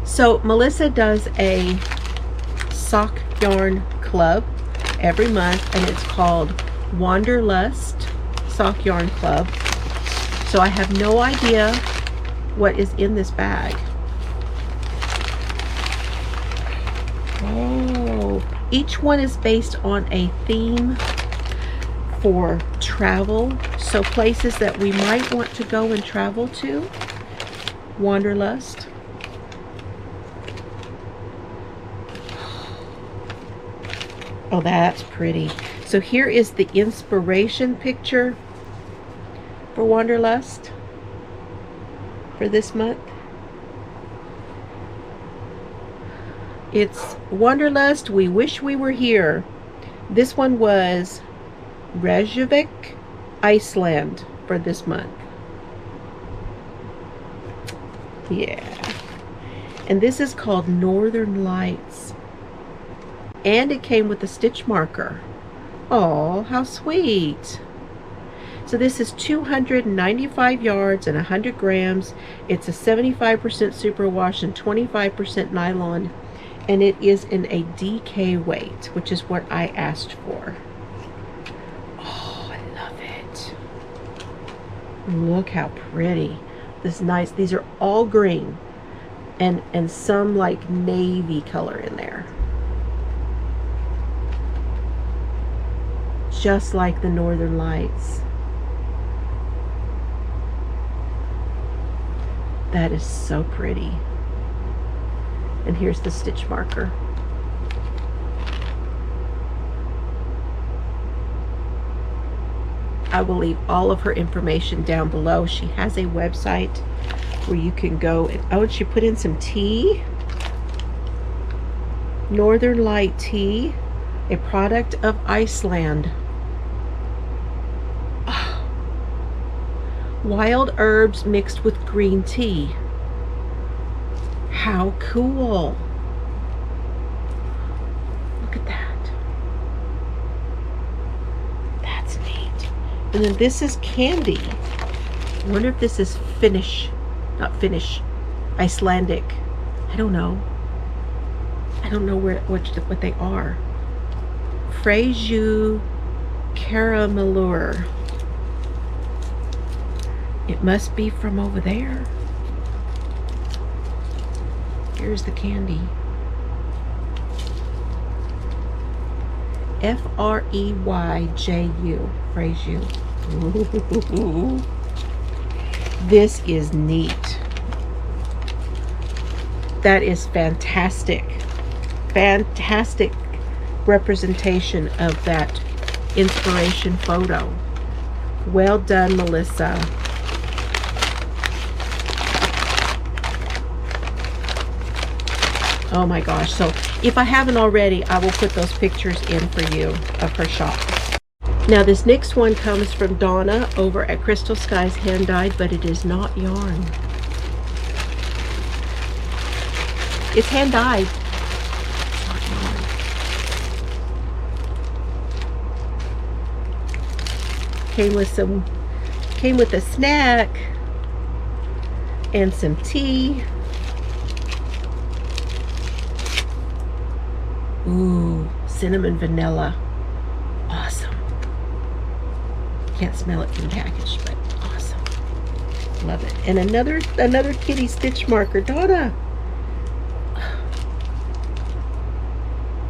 So Melissa does a sock yarn club every month, and it's called Wanderlust Sock Yarn Club. So I have no idea what is in this bag. Oh, each one is based on a theme for travel. So places that we might want to go and travel to. Wanderlust. Oh, that's pretty. So here is the inspiration picture for Wanderlust for this month. It's Wanderlust, We Wish We Were Here. This one was Reykjavik, Iceland for this month. Yeah. And this is called Northern Lights. And it came with a stitch marker. Oh, how sweet. So this is 295 yards and 100 grams. It's a 75% superwash and 25% nylon. And it is in a DK weight, which is what I asked for. Oh, I love it. Look how pretty. This is nice. These are all green and some like navy color in there. Just like the Northern Lights. That is so pretty. And here's the stitch marker. I will leave all of her information down below. She has a website where you can go and, oh, and she put in some tea. Northern Light tea, a product of Iceland. Wild herbs mixed with green tea. How cool. Look at that. That's neat. And then this is candy. I wonder if this is Finnish. Not Finnish. Icelandic. I don't know. I don't know what they are. Frejus Caramelure. It must be from over there. Here's the candy. Freyju. Freyju. Ooh. This is neat. That is fantastic. Fantastic representation of that inspiration photo. Well done, Melissa. Oh my gosh. So if I haven't already, I will put those pictures in for you of her shop. Now this next one comes from Donna over at Crystal Skies Hand Dyed, but it is not yarn. It's hand dyed. It's not yarn. Came with a snack and some tea. Ooh, cinnamon vanilla. Awesome. Can't smell it from the package, but awesome. Love it. And another kitty stitch marker. Donna.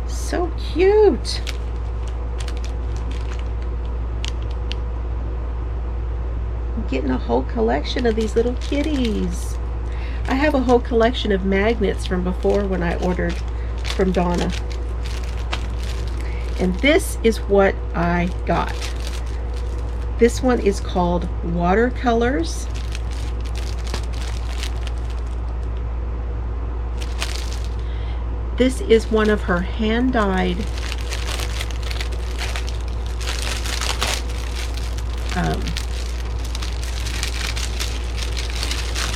So cute. I'm getting a whole collection of these little kitties. I have a whole collection of magnets from before when I ordered from Donna. And this is what I got. This one is called Watercolors. This is one of her hand-dyed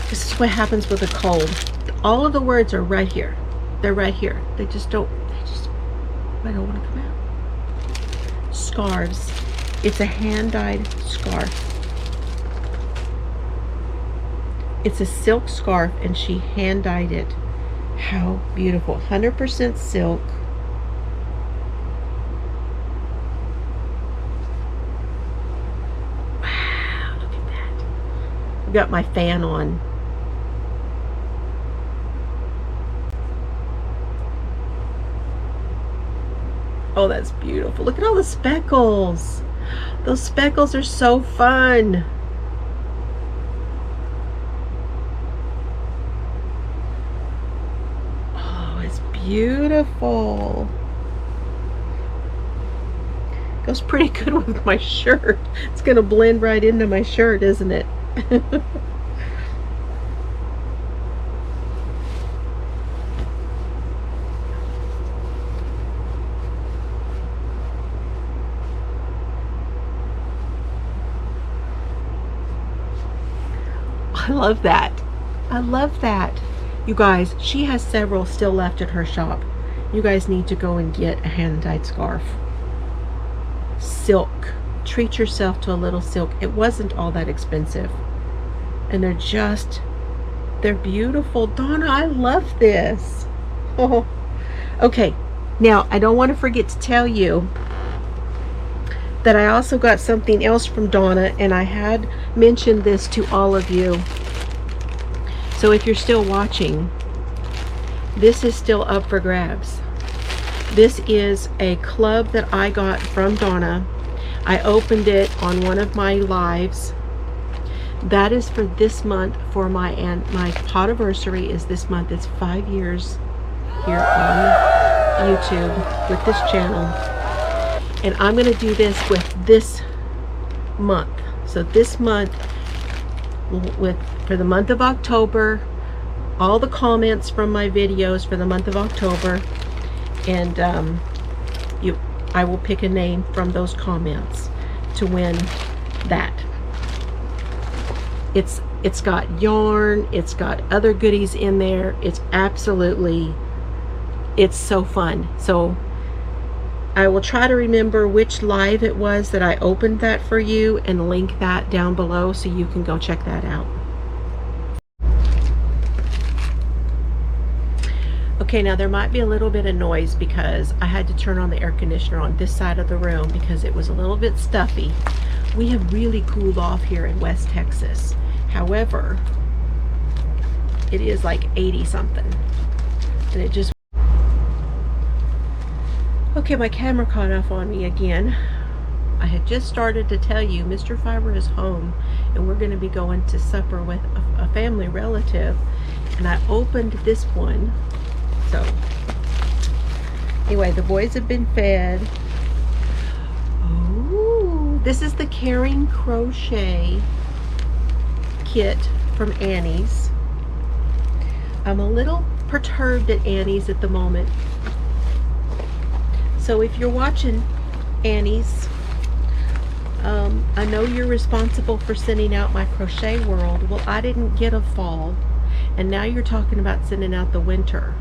this is what happens with a cold. All of the words are right here. They're right here. They don't want to come out. Scarves. It's a hand-dyed scarf. It's a silk scarf and she hand-dyed it. How beautiful. 100% silk. Wow, look at that. I've got my fan on. Oh, that's beautiful. Look at all the speckles. Those speckles are so fun. Beautiful. Goes pretty good with my shirt. It's gonna blend right into my shirt, isn't it? I love that. I love that. You guys, she has several still left at her shop. You guys need to go and get a hand-dyed scarf. Silk. Treat yourself to a little silk. It wasn't all that expensive. And they're beautiful. Donna, I love this. Oh. Okay, now I don't want to forget to tell you that I also got something else from Donna, and I had mentioned this to all of you. So if you're still watching, this is still up for grabs. This is a club that I got from Donna. I opened it on one of my lives. That is for this month. For my podiversary is this month. It's 5 years here on YouTube with this channel. And I'm going to do this with this month. So this month, for the month of October, all the comments from my videos for the month of October, and I will pick a name from those comments to win that. It's got yarn, it's got other goodies in there. It's so fun. So I will try to remember which live it was that I opened that for you and link that down below so you can go check that out. Okay, now there might be a little bit of noise because I had to turn on the air conditioner on this side of the room because it was a little bit stuffy. We have really cooled off here in West Texas. However, it is like 80 something. And it just... Okay, my camera caught off on me again. I had just started to tell you Mr. Fiber is home and we're going to be going to supper with a family relative, and I opened this one. So anyway, the boys have been fed. Oh, this is the Caring Crochet kit from Annie's. I'm a little perturbed at Annie's at the moment. So if you're watching Annie's, I know you're responsible for sending out my Crochet World. Well, I didn't get a fall, and now you're talking about sending out the winter.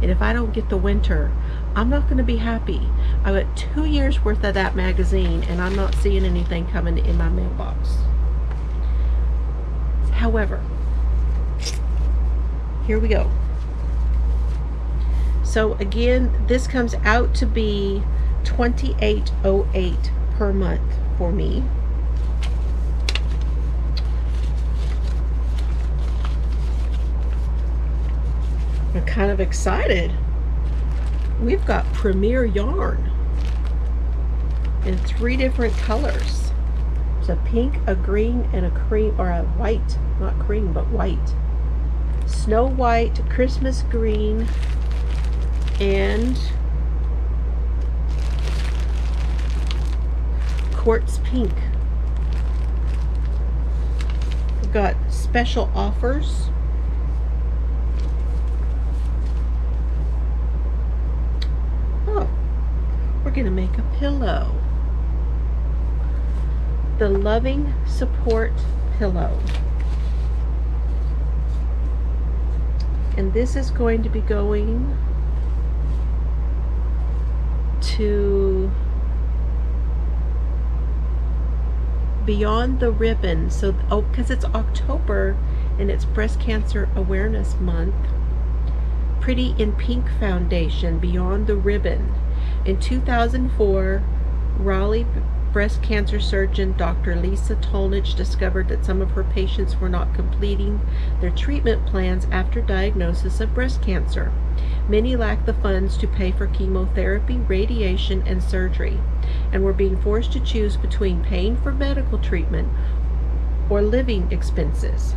And if I don't get the winter, I'm not going to be happy. I got 2 years worth of that magazine, and I'm not seeing anything coming in my mailbox. However, here we go. So again, this comes out to be $28.08 per month for me. I'm kind of excited. We've got Premier yarn in 3 different colors. It's a pink, a green, and a cream, or a white, not cream, but white. Snow White, Christmas green, and quartz pink. We've got special offers. Oh, we're gonna make a pillow. The Loving Support Pillow. And this is going to be going to Beyond the Ribbon. So, because it's October and it's Breast Cancer Awareness Month. Pretty in Pink Foundation, Beyond the Ribbon. In 2004, Raleigh breast cancer surgeon Dr. Lisa Tolnich discovered that some of her patients were not completing their treatment plans after diagnosis of breast cancer. Many lacked the funds to pay for chemotherapy, radiation, and surgery, and were being forced to choose between paying for medical treatment or living expenses.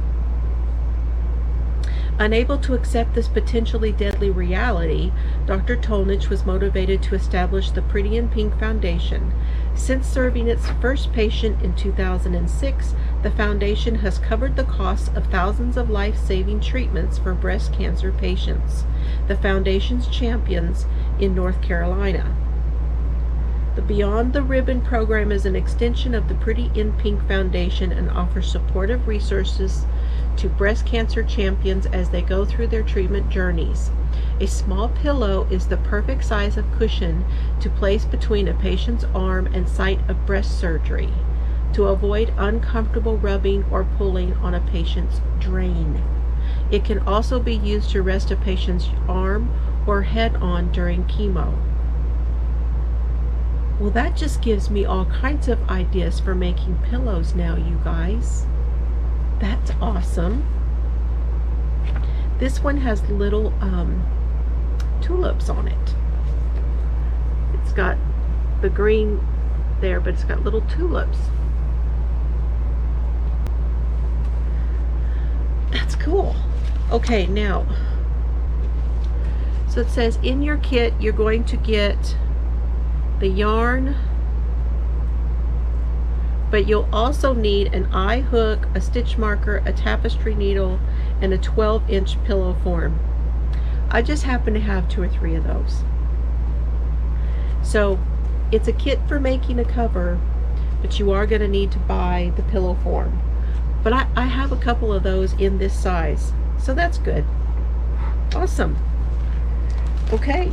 Unable to accept this potentially deadly reality, Dr. Tolnich was motivated to establish the Pretty in Pink Foundation. Since serving its first patient in 2006, the foundation has covered the costs of thousands of life-saving treatments for breast cancer patients. The foundation's champions in North Carolina. The Beyond the Ribbon program is an extension of the Pretty in Pink Foundation and offers supportive resources to breast cancer champions as they go through their treatment journeys. A small pillow is the perfect size of cushion to place between a patient's arm and site of breast surgery to avoid uncomfortable rubbing or pulling on a patient's drain. It can also be used to rest a patient's arm or head on during chemo. Well, that just gives me all kinds of ideas for making pillows now, you guys. That's awesome. This one has little tulips on it. It's got the green there, but it's got little tulips. That's cool. Okay, now, so it says in your kit you're going to get the yarn, but you'll also need an eye hook, a stitch marker, a tapestry needle, and a 12-inch pillow form. I just happen to have 2 or 3 of those. So it's a kit for making a cover, but you are going to need to buy the pillow form. But I have a couple of those in this size, so that's good. Awesome. Okay.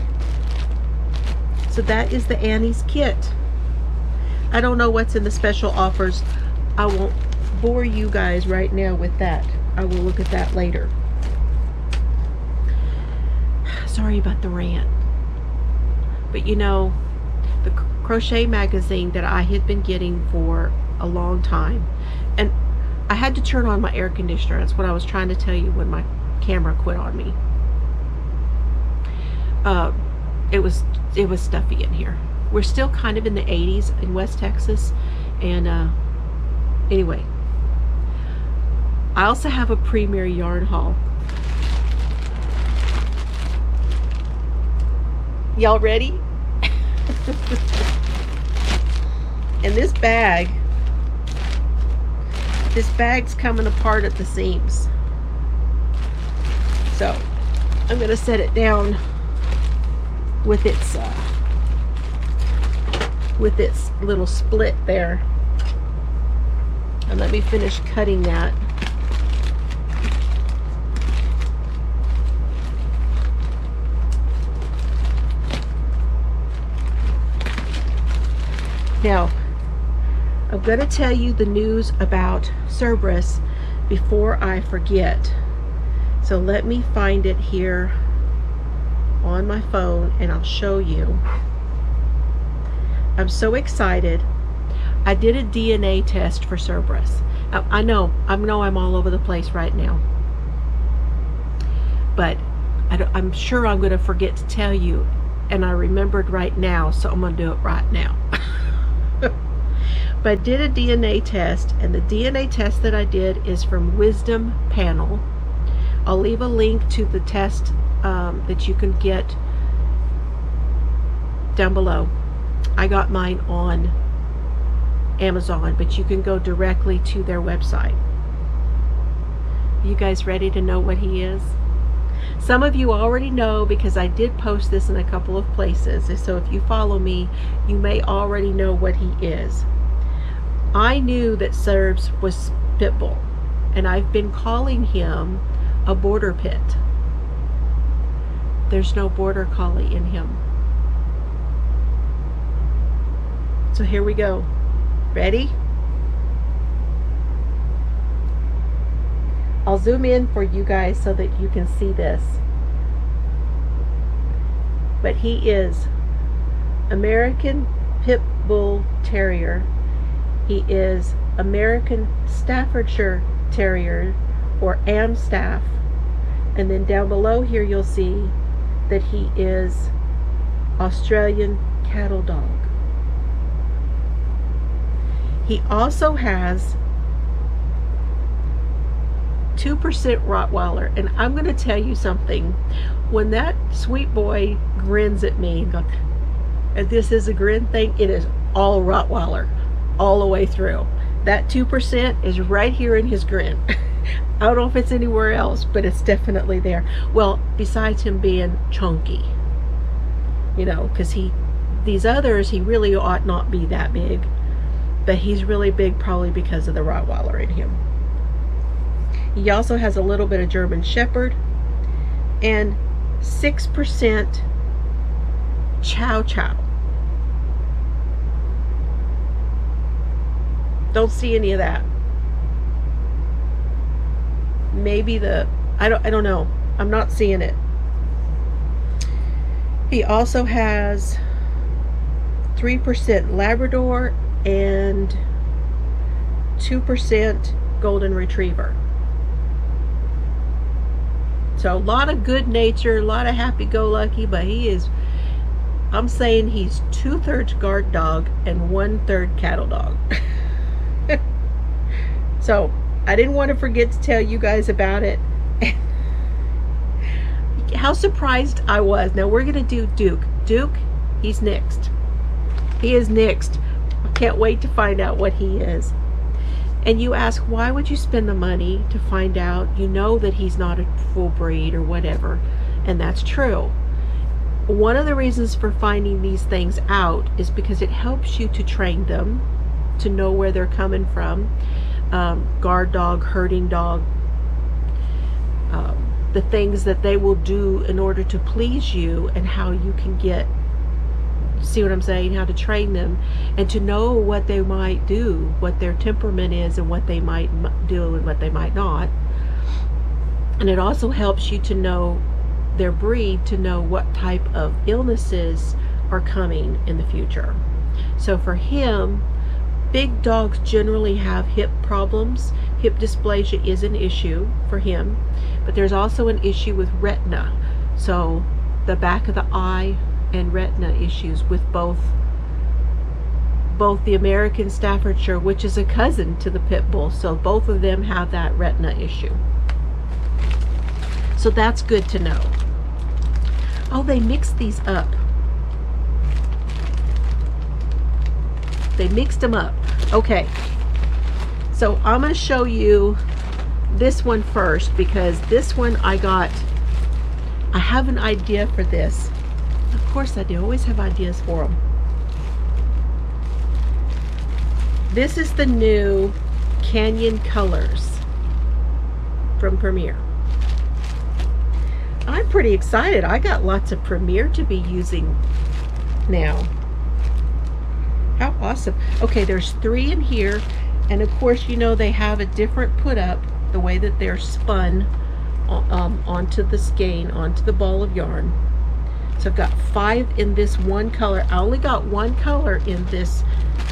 So that is the Annie's kit. I don't know what's in the special offers. I won't bore you guys right now with that. I will look at that later. Sorry about the rant. But you know, the crochet magazine that I had been getting for a long time, and I had to turn on my air conditioner. That's what I was trying to tell you when my camera quit on me. It was stuffy in here. We're still kind of in the 80s in West Texas. And anyway, I also have a premier yarn haul. Y'all ready? And this bag's coming apart at the seams. So I'm gonna set it down with its little split there, and let me finish cutting that. Now, I'm going to tell you the news about Cerbs before I forget. So let me find it here on my phone and I'll show you. I'm so excited. I did a DNA test for Cerbs. I know I'm all over the place right now, but I'm sure I'm going to forget to tell you, and I remembered right now, so I'm going to do it right now. But I did a DNA test, and the DNA test that I did is from Wisdom Panel. I'll leave a link to the test that you can get down below. I got mine on Amazon, but you can go directly to their website. You guys ready to know what he is? Some of you already know because I did post this in a couple of places, so if you follow me, you may already know what he is. I knew that Cerbs was Pitbull, and I've been calling him a border pit. There's no border collie in him. So here we go. Ready? I'll zoom in for you guys so that you can see this. But he is American Pit Bull Terrier. He is American Staffordshire Terrier, or Amstaff. And then down below here you'll see that he is Australian Cattle Dog. He also has 2% Rottweiler, and I'm going to tell you something. When that sweet boy grins at me, and this is a grin thing, it is all Rottweiler, all the way through. That 2% is right here in his grin. I don't know if it's anywhere else, but it's definitely there. Well, besides him being chunky, you know, because these others, he really ought not be that big, but he's really big probably because of the Rottweiler in him. He also has a little bit of German Shepherd and 6% Chow Chow. Don't see any of that. Maybe I don't know. I'm not seeing it. He also has 3% Labrador and 2% Golden Retriever. So a lot of good nature, a lot of happy-go-lucky, but I'm saying he's 2/3 guard dog and 1/3 cattle dog. So I didn't want to forget to tell you guys about it. How surprised I was. Now we're gonna do Duke. Duke, he's next. He is next. I can't wait to find out what he is. And you ask, why would you spend the money to find out? You know that he's not a full breed or whatever, and that's true. One of the reasons for finding these things out is because it helps you to train them, to know where they're coming from. Guard dog, herding dog, the things that they will do in order to please you, and how you can see what I'm saying, how to train them, and to know what they might do, what their temperament is, and what they might do and what they might not. And it also helps you to know their breed, to know what type of illnesses are coming in the future. So for him, big dogs generally have hip problems. Hip dysplasia is an issue for him, but there's also an issue with retina. So the back of the eye and retina issues with both both the American Staffordshire, which is a cousin to the pit bull, so both of them have that retina issue. So that's good to know. Oh, they mixed these up. They mixed them up. Okay, so I'm going to show you this one first, because this one I have an idea for this. Of course I do, always have ideas for them. This is the new Canyon Colors from Premier. I'm pretty excited. I got lots of Premier to be using now. How awesome. Okay, there's 3 in here, and of course, you know, they have a different put up, the way that they're spun onto the skein, onto the ball of yarn. So I've got 5 in this one color. I only got 1 color in this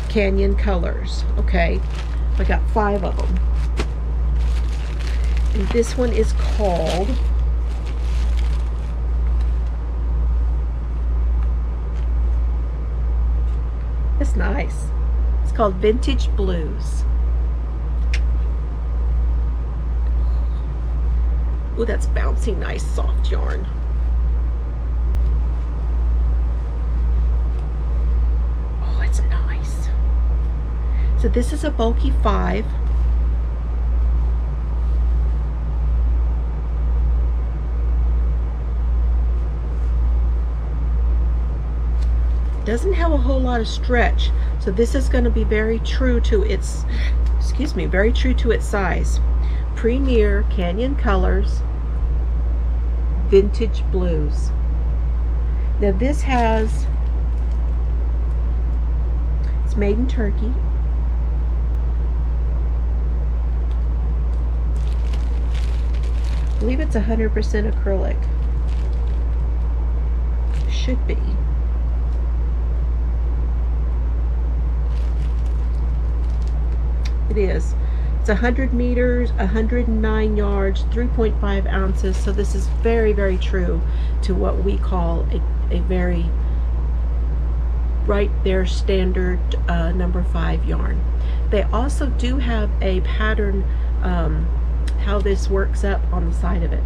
Canyon Colors, okay? I got 5 of them. And this one is called It's nice. It's called Vintage Blues. Ooh, that's bouncy, nice, soft yarn. Oh, it's nice. So this is a bulky 5. Doesn't have a whole lot of stretch, so this is going to be very true to its, very true to its size. Premier Canyon Colors Vintage Blues. Now this it's made in Turkey. I believe it's 100% acrylic. Should be. It is. It's 100 meters, 109 yards, 3.5 ounces. So this is very, very true to what we call a very right there standard number 5 yarn. They also do have a pattern, how this works up on the side of it.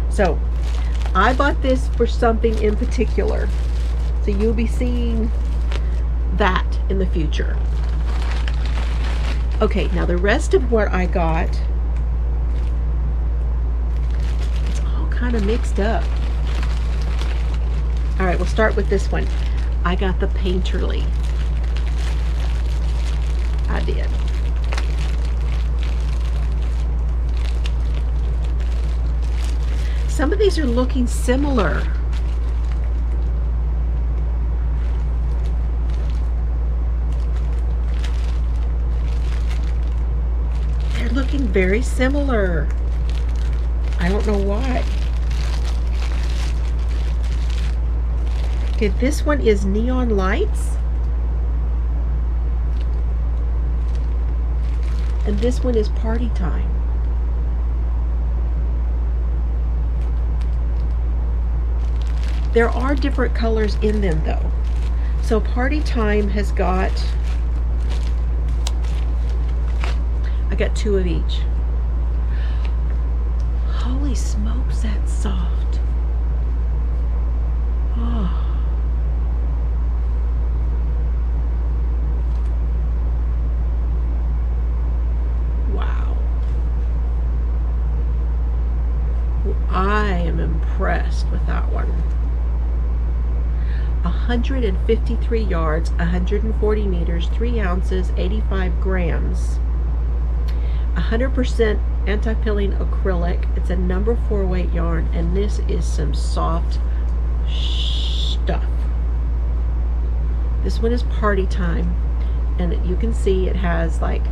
So I bought this for something in particular. So you'll be seeing that in the future. Okay, now the rest of what I got, it's all kind of mixed up. All right, we'll start with this one. I got the Painterly. I did. Some of these are looking similar. Looking very similar. I don't know why. Okay, this one is Neon Lights. And this one is Party Time. There are different colors in them though. So Party Time has got, I got 2 of each. Holy smokes, that's soft. Oh. Wow. Well, I am impressed with that one. 153 yards, 140 meters, 3 ounces, 85 grams. 100% anti-pilling acrylic. It's a number 4 weight yarn, and this is some soft stuff. This one is Party Time, and you can see it has like,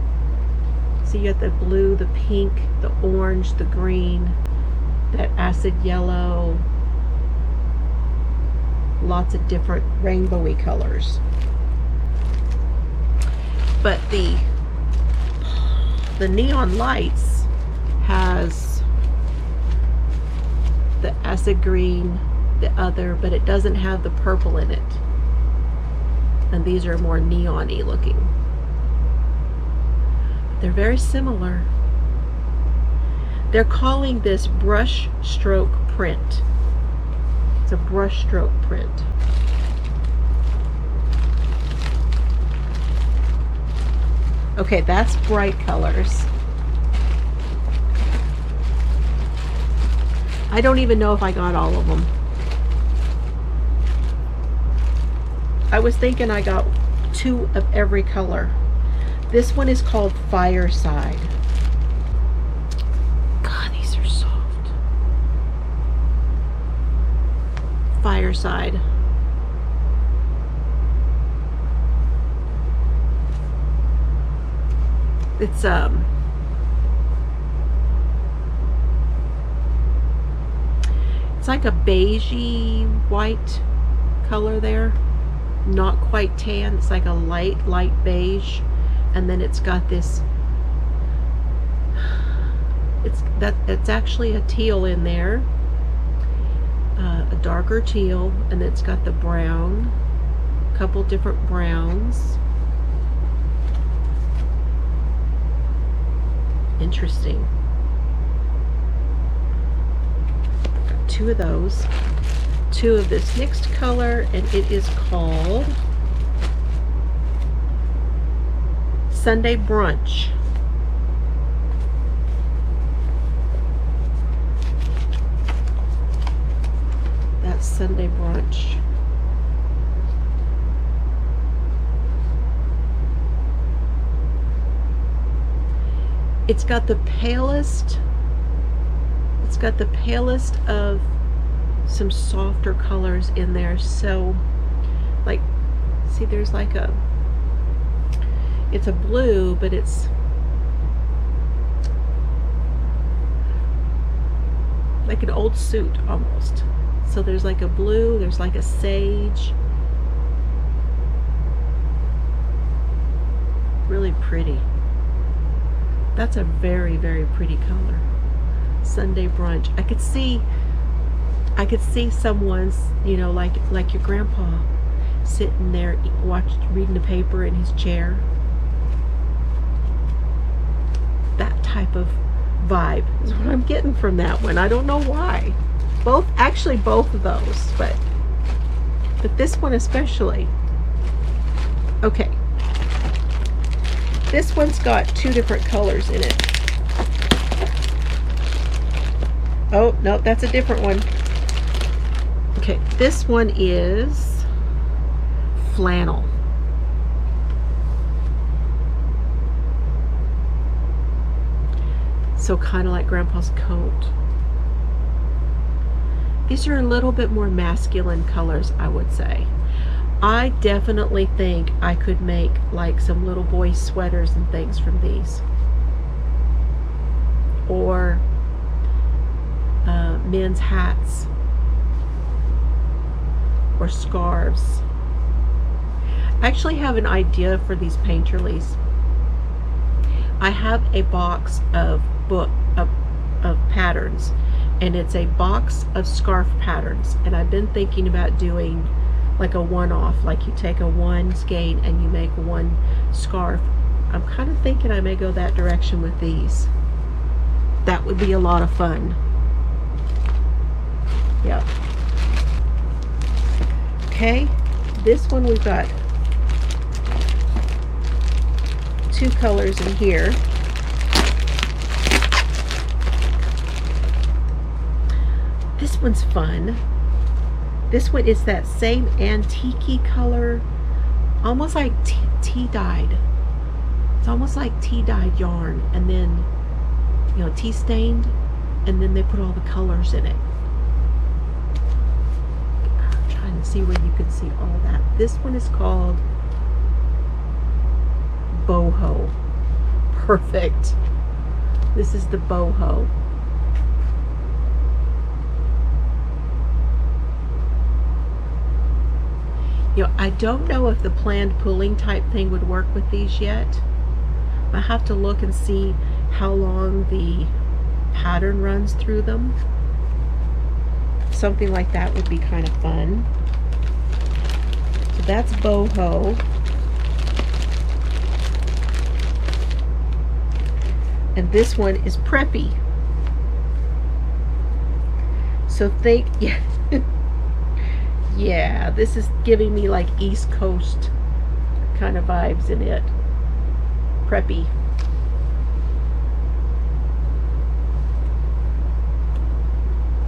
see you got the blue, the pink, the orange, the green, that acid yellow, lots of different rainbowy colors. But the Neon Lights has the acid green, the other, but it doesn't have the purple in it. And these are more neon-y looking. They're very similar. They're calling this brush stroke print. It's a brush stroke print. Okay, that's bright colors. I don't even know if I got all of them. I was thinking I got 2 of every color. This one is called Fireside. God, these are soft. Fireside. It's like a beigey white color there. Not quite tan. It's like a light beige, and then it's got this. It's actually a teal in there, a darker teal, and it's got the brown, a couple different browns. Interesting. Got 2 of those. 2 of this mixed color, and it is called Sunday Brunch. That's Sunday Brunch. It's got the palest of some softer colors in there. So like, see, there's like it's a blue, but it's like an old suit almost. So there's like a blue, there's like a sage. Really pretty. That's a very, very pretty color. Sunday Brunch. I could see someone's, you know, like your grandpa sitting there reading the paper in his chair. That type of vibe is what I'm getting from that one. I don't know why. Both of those, but this one especially. Okay. This one's got 2 different colors in it. Oh, no, that's a different one. Okay, this one is flannel. So kind of like Grandpa's coat. These are a little bit more masculine colors, I would say. I definitely think I could make like some little boy sweaters and things from these. Or men's hats. Or scarves. I actually have an idea for these painterlies. I have a box of patterns, and it's a box of scarf patterns, and I've been thinking about doing like a one-off, like you take a one skein and you make one scarf. I'm kind of thinking I may go that direction with these. That would be a lot of fun. Yep. Okay, this one we've got 2 colors in here. This one's fun. This one is that same antique color, almost like tea dyed. It's almost like tea dyed yarn, and then, you know, tea stained, and then they put all the colors in it. I'm trying to see where you can see all that. This one is called boho. Perfect. This is the boho. You know, I don't know if the planned pulling type thing would work with these yet. I have to look and see how long the pattern runs through them. something like that would be kind of fun. So that's boho. And this one is preppy. So think, yeah, yeah, this is giving me like East Coast kind of vibes in it. Preppy.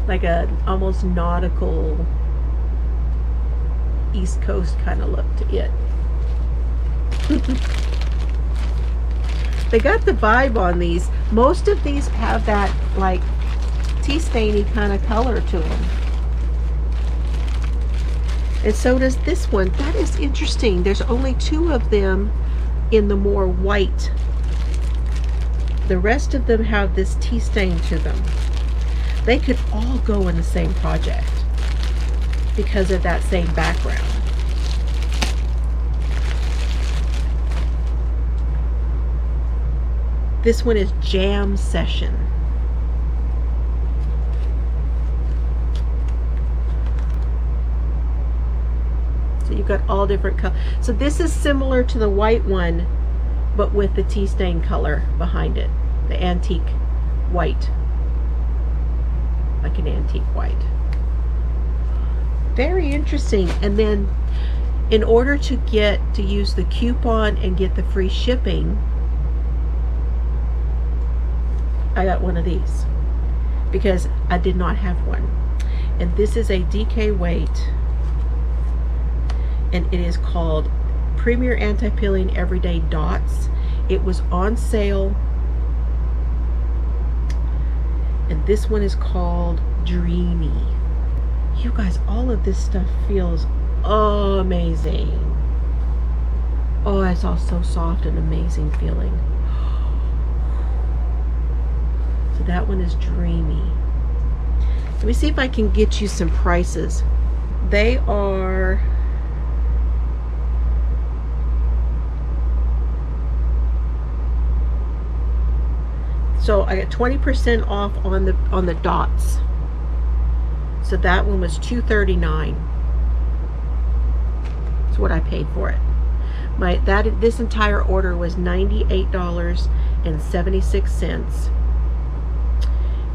Like a almost nautical East Coast kind of look to it. They got the vibe on these. Most of these have that like tea stainy kind of color to them. And so does this one. That is interesting. There's only 2 of them in the more white. The rest of them have this tea stain to them. They could all go in the same project because of that same background. This one is Jam Session. So you've got all different colors. So this is similar to the white one, but with the tea stain color behind it. The antique white. Like an antique white. Very interesting. And then in order to use the coupon and get the free shipping, I got one of these because I did not have one. And this is a DK weight, and it is called Premier Anti-Peeling Everyday Dots. It was on sale, and this one is called Dreamy. You guys, all of this stuff feels amazing. Oh, it's all so soft and amazing feeling. So that one is Dreamy. Let me see if I can get you some prices. They are so I got 20% off on the dots. So that one was $239. That's what I paid for it. This entire order was $98.76.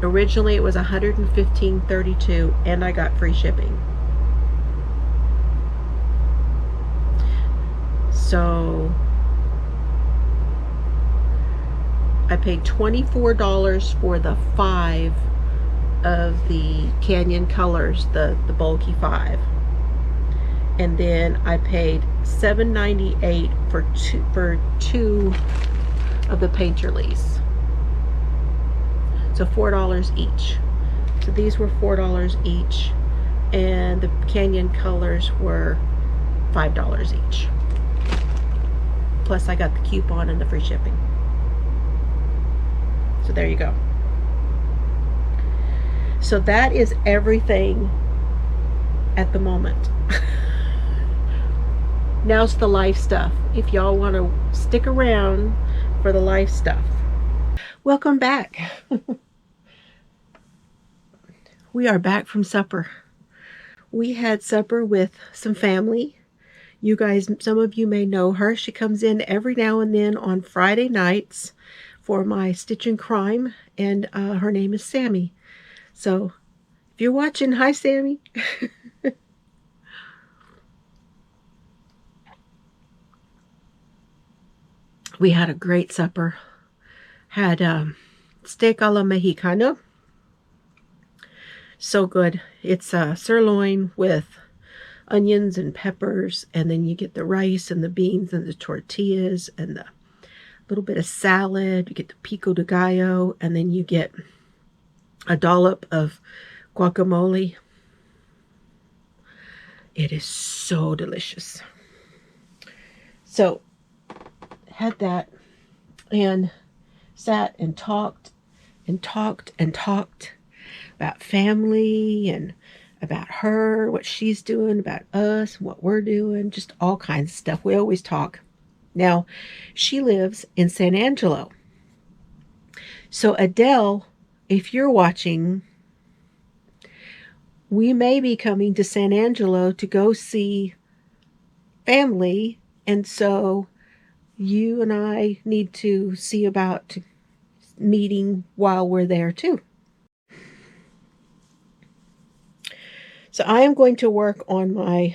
Originally it was $115.32, and I got free shipping. So I paid $24 for the 5 of the Canyon colors, the bulky 5, and then I paid $7.98 for two of the Paint Your Lease. So $4 each. So these were $4 each, and the Canyon colors were $5 each. Plus I got the coupon and the free shipping. So there you go. So that is everything at the moment. Now's the life stuff. If y'all want to stick around for the life stuff. Welcome back. We are back from supper. We had supper with some family. You guys, some of you may know her. She comes in every now and then on Friday nights for my Stitch and Crime, and her name is Sammy. So if you're watching, hi Sammy. We had a great supper. Had steak a la Mexicana. So good. It's sirloin with onions and peppers, and then you get the rice and the beans and the tortillas and the little bit of salad. You get the pico de gallo, and then you get a dollop of guacamole. It is so delicious. So had that and sat and talked and talked and talked about family and about her, what she's doing, about us, what we're doing, just all kinds of stuff. We always talk. Now, she lives in San Angelo. So Adele, if you're watching, we may be coming to San Angelo to go see family, and so you and I need to see about meeting while we're there too. So I am going to work on my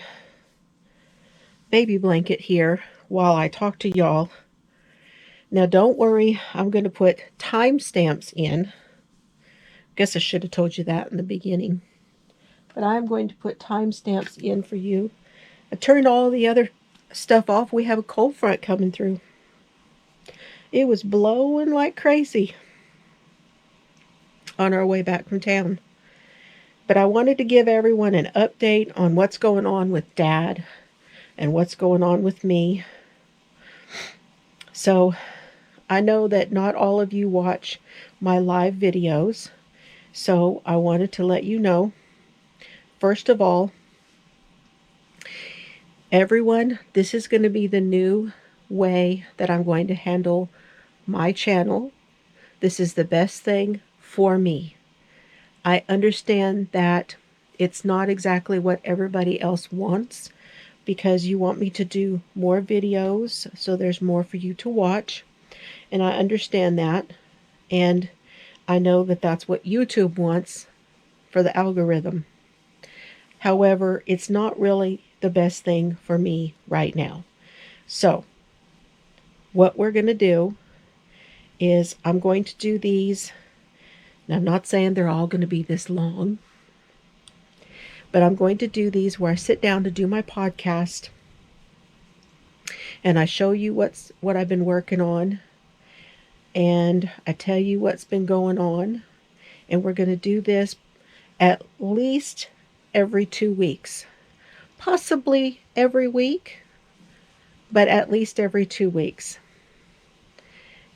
baby blanket here while I talk to y'all. Now don't worry, I'm going to put timestamps in. Guess I should have told you that in the beginning. But I'm going to put timestamps in for you. I turned all the other stuff off. We have a cold front coming through. It was blowing like crazy on our way back from town. But I wanted to give everyone an update on what's going on with Dad and what's going on with me. So I know that not all of you watch my live videos. So I wanted to let you know, first of all, everyone, this is going to be the new way that I'm going to handle my channel. This is the best thing for me. I understand that it's not exactly what everybody else wants, because you want me to do more videos, so there's more for you to watch. And I understand that. And I know that that's what YouTube wants for the algorithm. However, it's not really the best thing for me right now. So what we're going to do is I'm going to do these. Now, I'm not saying they're all going to be this long, but I'm going to do these where I sit down to do my podcast and I show you what I've been working on, and I tell you what's been going on. And we're going to do this at least every 2 weeks, possibly every week, but at least every 2 weeks.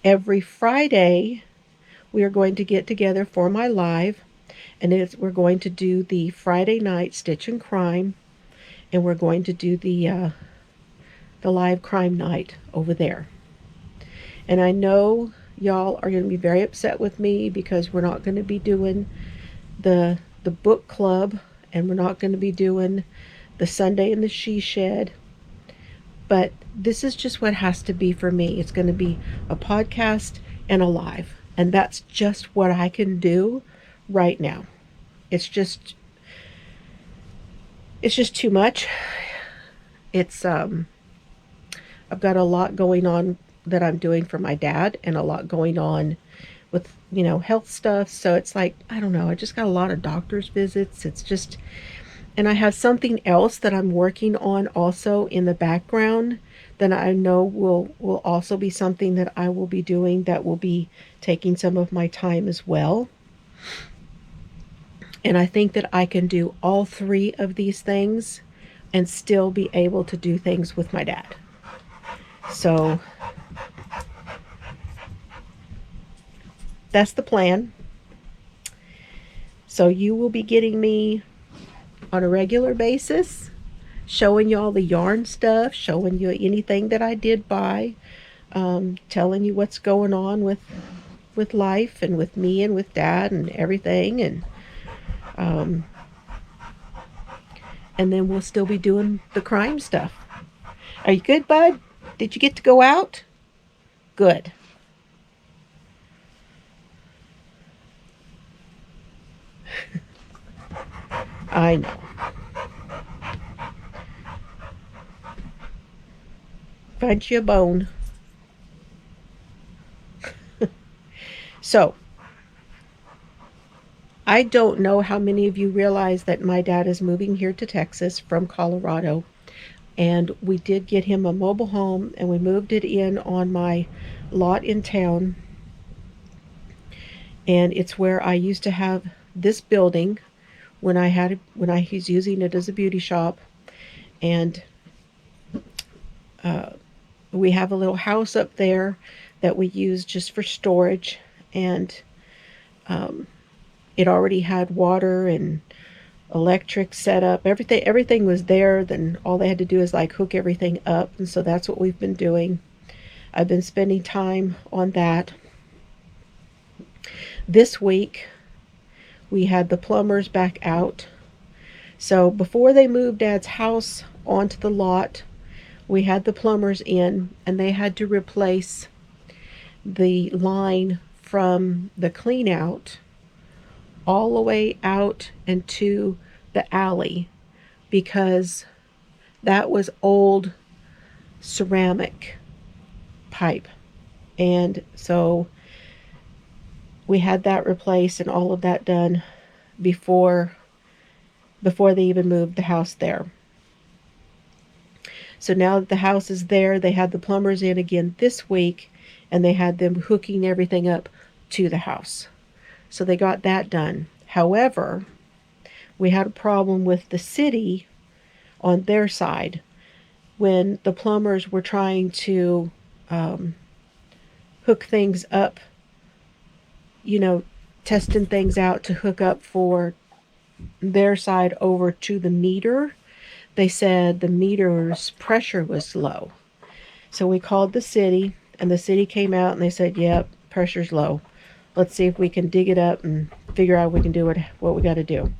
Every Friday, we are going to get together for my live, and we're going to do the Friday night Stitch and Crime, and we're going to do the live crime night over there. And I know y'all are going to be very upset with me because we're not going to be doing the book club, and we're not going to be doing the Sunday in the She Shed. But this is just what has to be for me. It's going to be a podcast and a live. And that's just what I can do right now. It's just too much. It's I've got a lot going on that I'm doing for my dad, and a lot going on with, health stuff. So it's like, I don't know, I just got a lot of doctor's visits. It's just, and I have something else that I'm working on also in the background that I know will also be something that I will be doing that will be taking some of my time as well. And I think that I can do all three of these things and still be able to do things with my dad. So that's the plan. So you will be getting me on a regular basis, showing you all the yarn stuff, showing you anything that I did buy, telling you what's going on with life and with me and with Dad and everything. And then we'll still be doing the crime stuff. Are you good, bud? Did you get to go out? Good. I know. Find you a bone. So, I don't know how many of you realize that my dad is moving here to Texas from Colorado. And we did get him a mobile home, and we moved it in on my lot in town. And it's where I used to have this building when he's using it as a beauty shop. And we have a little house up there that we use just for storage. And it already had water and electric set up. Everything was there. Then all they had to do is like hook everything up. And so that's what we've been doing. I've been spending time on that. This week we had the plumbers back out So before they moved Dad's house onto the lot, we had the plumbers in, and they had to replace the line from the clean out all the way out into the alley, because that was old ceramic pipe. And so we had that replaced and all of that done before they even moved the house there. So now that the house is there, they had the plumbers in again this week, and they had them hooking everything up to the house. So they got that done. However, we had a problem with the city on their side when the plumbers were trying to hook things up, testing things out to hook up for their side over to the meter. They said the meter's pressure was low. So we called the city, and the city came out and they said, yep, pressure's low. Let's see if we can dig it up and figure out we can do what we got to do.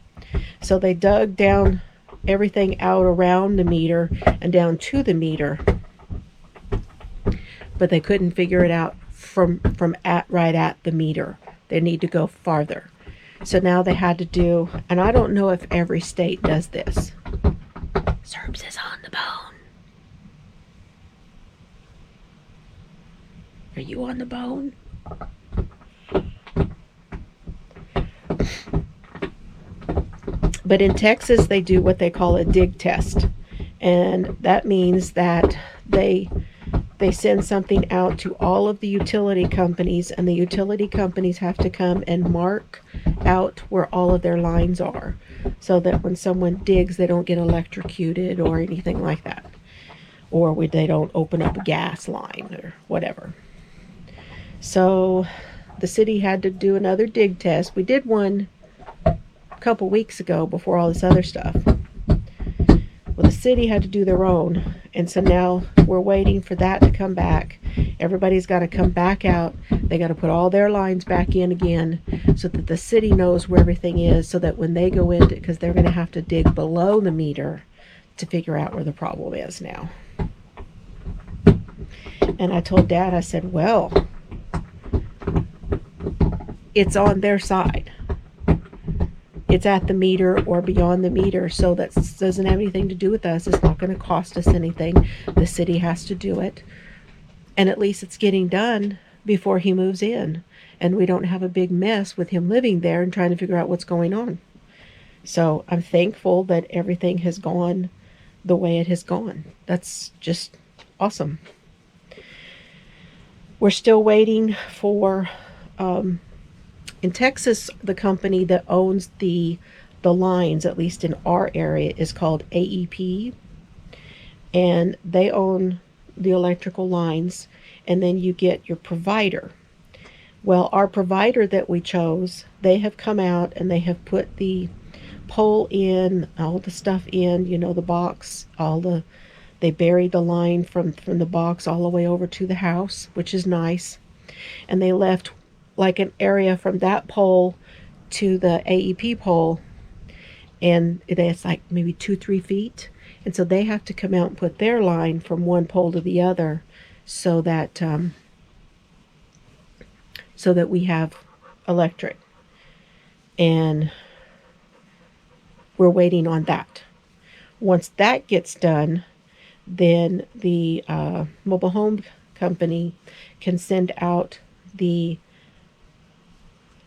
So they dug down everything out around the meter and down to the meter, but they couldn't figure it out from right at the meter. They need to go farther. So now they had to do, and I don't know if every state does this. Cerbs is on the bone. Are you on the bone? But in Texas, they do what they call a dig test. And that means that they send something out to all of the utility companies, and the utility companies have to come and mark out where all of their lines are, so that when someone digs, they don't get electrocuted or anything like that, or they don't open up a gas line or whatever. So the city had to do another dig test. We did one a couple weeks ago before all this other stuff. Well, the city had to do their own, and so now we're waiting for that to come back. Everybody's got to come back out. They got to put all their lines back in again, so that the city knows where everything is, so that when they go in, because they're going to have to dig below the meter to figure out where the problem is now. And I told Dad, I said, well, it's on their side. It's at the meter or beyond the meter, so that doesn't have anything to do with us. It's not going to cost us anything. The city has to do it. And at least it's getting done before he moves in, and we don't have a big mess with him living there and trying to figure out what's going on. So I'm thankful that everything has gone the way it has gone. That's just awesome. We're still waiting for... in Texas, the company that owns the lines, at least in our area, is called AEP. And they own the electrical lines, and then you get your provider. Well, our provider that we chose, they have come out and they have put the pole in, all the stuff in, the box, they buried the line from the box all the way over to the house, which is nice. And they left like an area from that pole to the AEP pole, and it's like maybe 2-3 feet, and so they have to come out and put their line from one pole to the other, so that we have electric. And we're waiting on that. Once that gets done, then the mobile home company can send out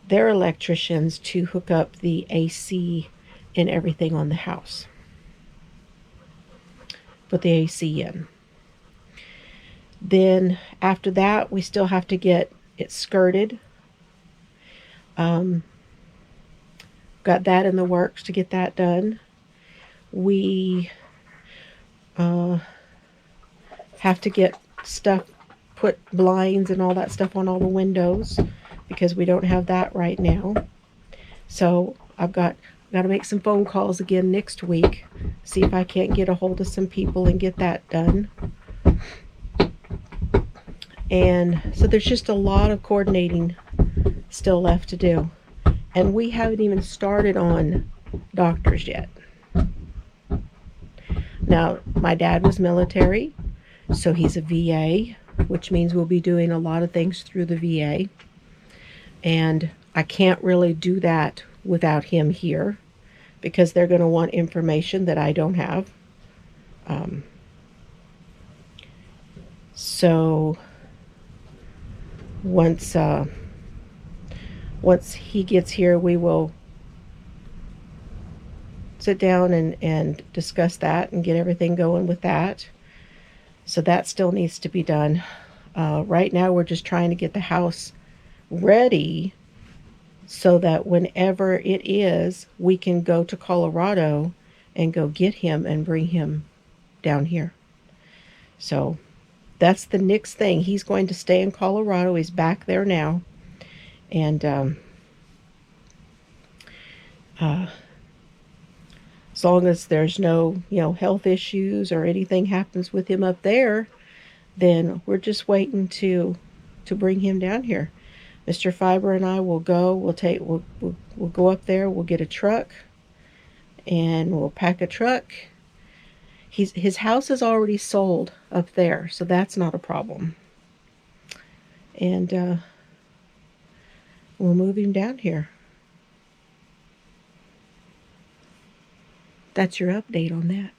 their electricians to hook up the AC and everything on the house. Put the AC in. Then after that, we still have to get it skirted. Got that in the works to get that done. We have to get stuff, put blinds and all that stuff on all the windows, because we don't have that right now. So I've got to make some phone calls again next week, see if I can't get a hold of some people and get that done. And so there's just a lot of coordinating still left to do. And we haven't even started on doctors yet. Now, my dad was military, so he's a VA, which means we'll be doing a lot of things through the VA. And I can't really do that without him here because they're going to want information that I don't have. So once he gets here, we will sit down and discuss that and get everything going with that. So that still needs to be done. Right now we're just trying to get the house ready so that whenever it is, we can go to Colorado and go get him and bring him down here. So that's the next thing. He's going to stay in Colorado. He's back there now. And as long as there's no, health issues or anything happens with him up there, then we're just waiting to bring him down here. Mr. Fiber and I will go. We'll go up there. We'll get a truck, and we'll pack a truck. His house is already sold up there, so that's not a problem. And we'll move him down here. That's your update on that.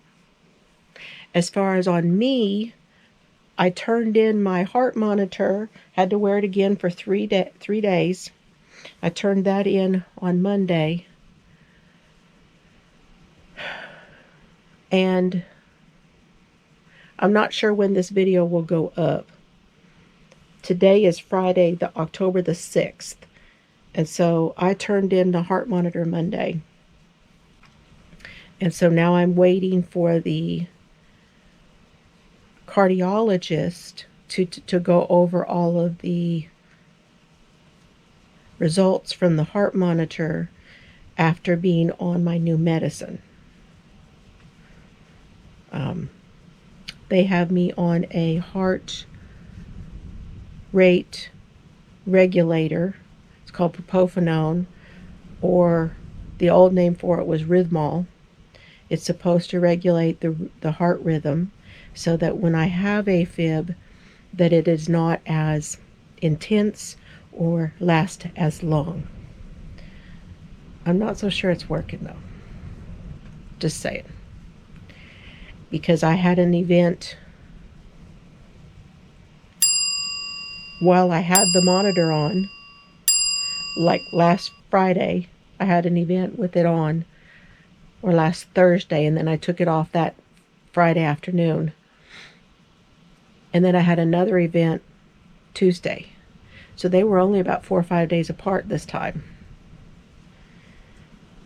As far as on me, I turned in my heart monitor, had to wear it again for 3 days. I turned that in on Monday. And I'm not sure when this video will go up. Today is Friday, October the 6th. And so I turned in the heart monitor Monday. And so now I'm waiting for the cardiologist to go over all of the results from the heart monitor after being on my new medicine. They have me on a heart rate regulator. It's called propofenone, or the old name for it was Rhythmol. It's supposed to regulate the heart rhythm so that when I have AFib, that it is not as intense or last as long. I'm not so sure it's working though. Just saying. Because I had an event while I had the monitor on, like last Friday, I had an event with it on, or last Thursday, and then I took it off that Friday afternoon. And then I had another event Tuesday. So they were only about 4 or 5 days apart this time.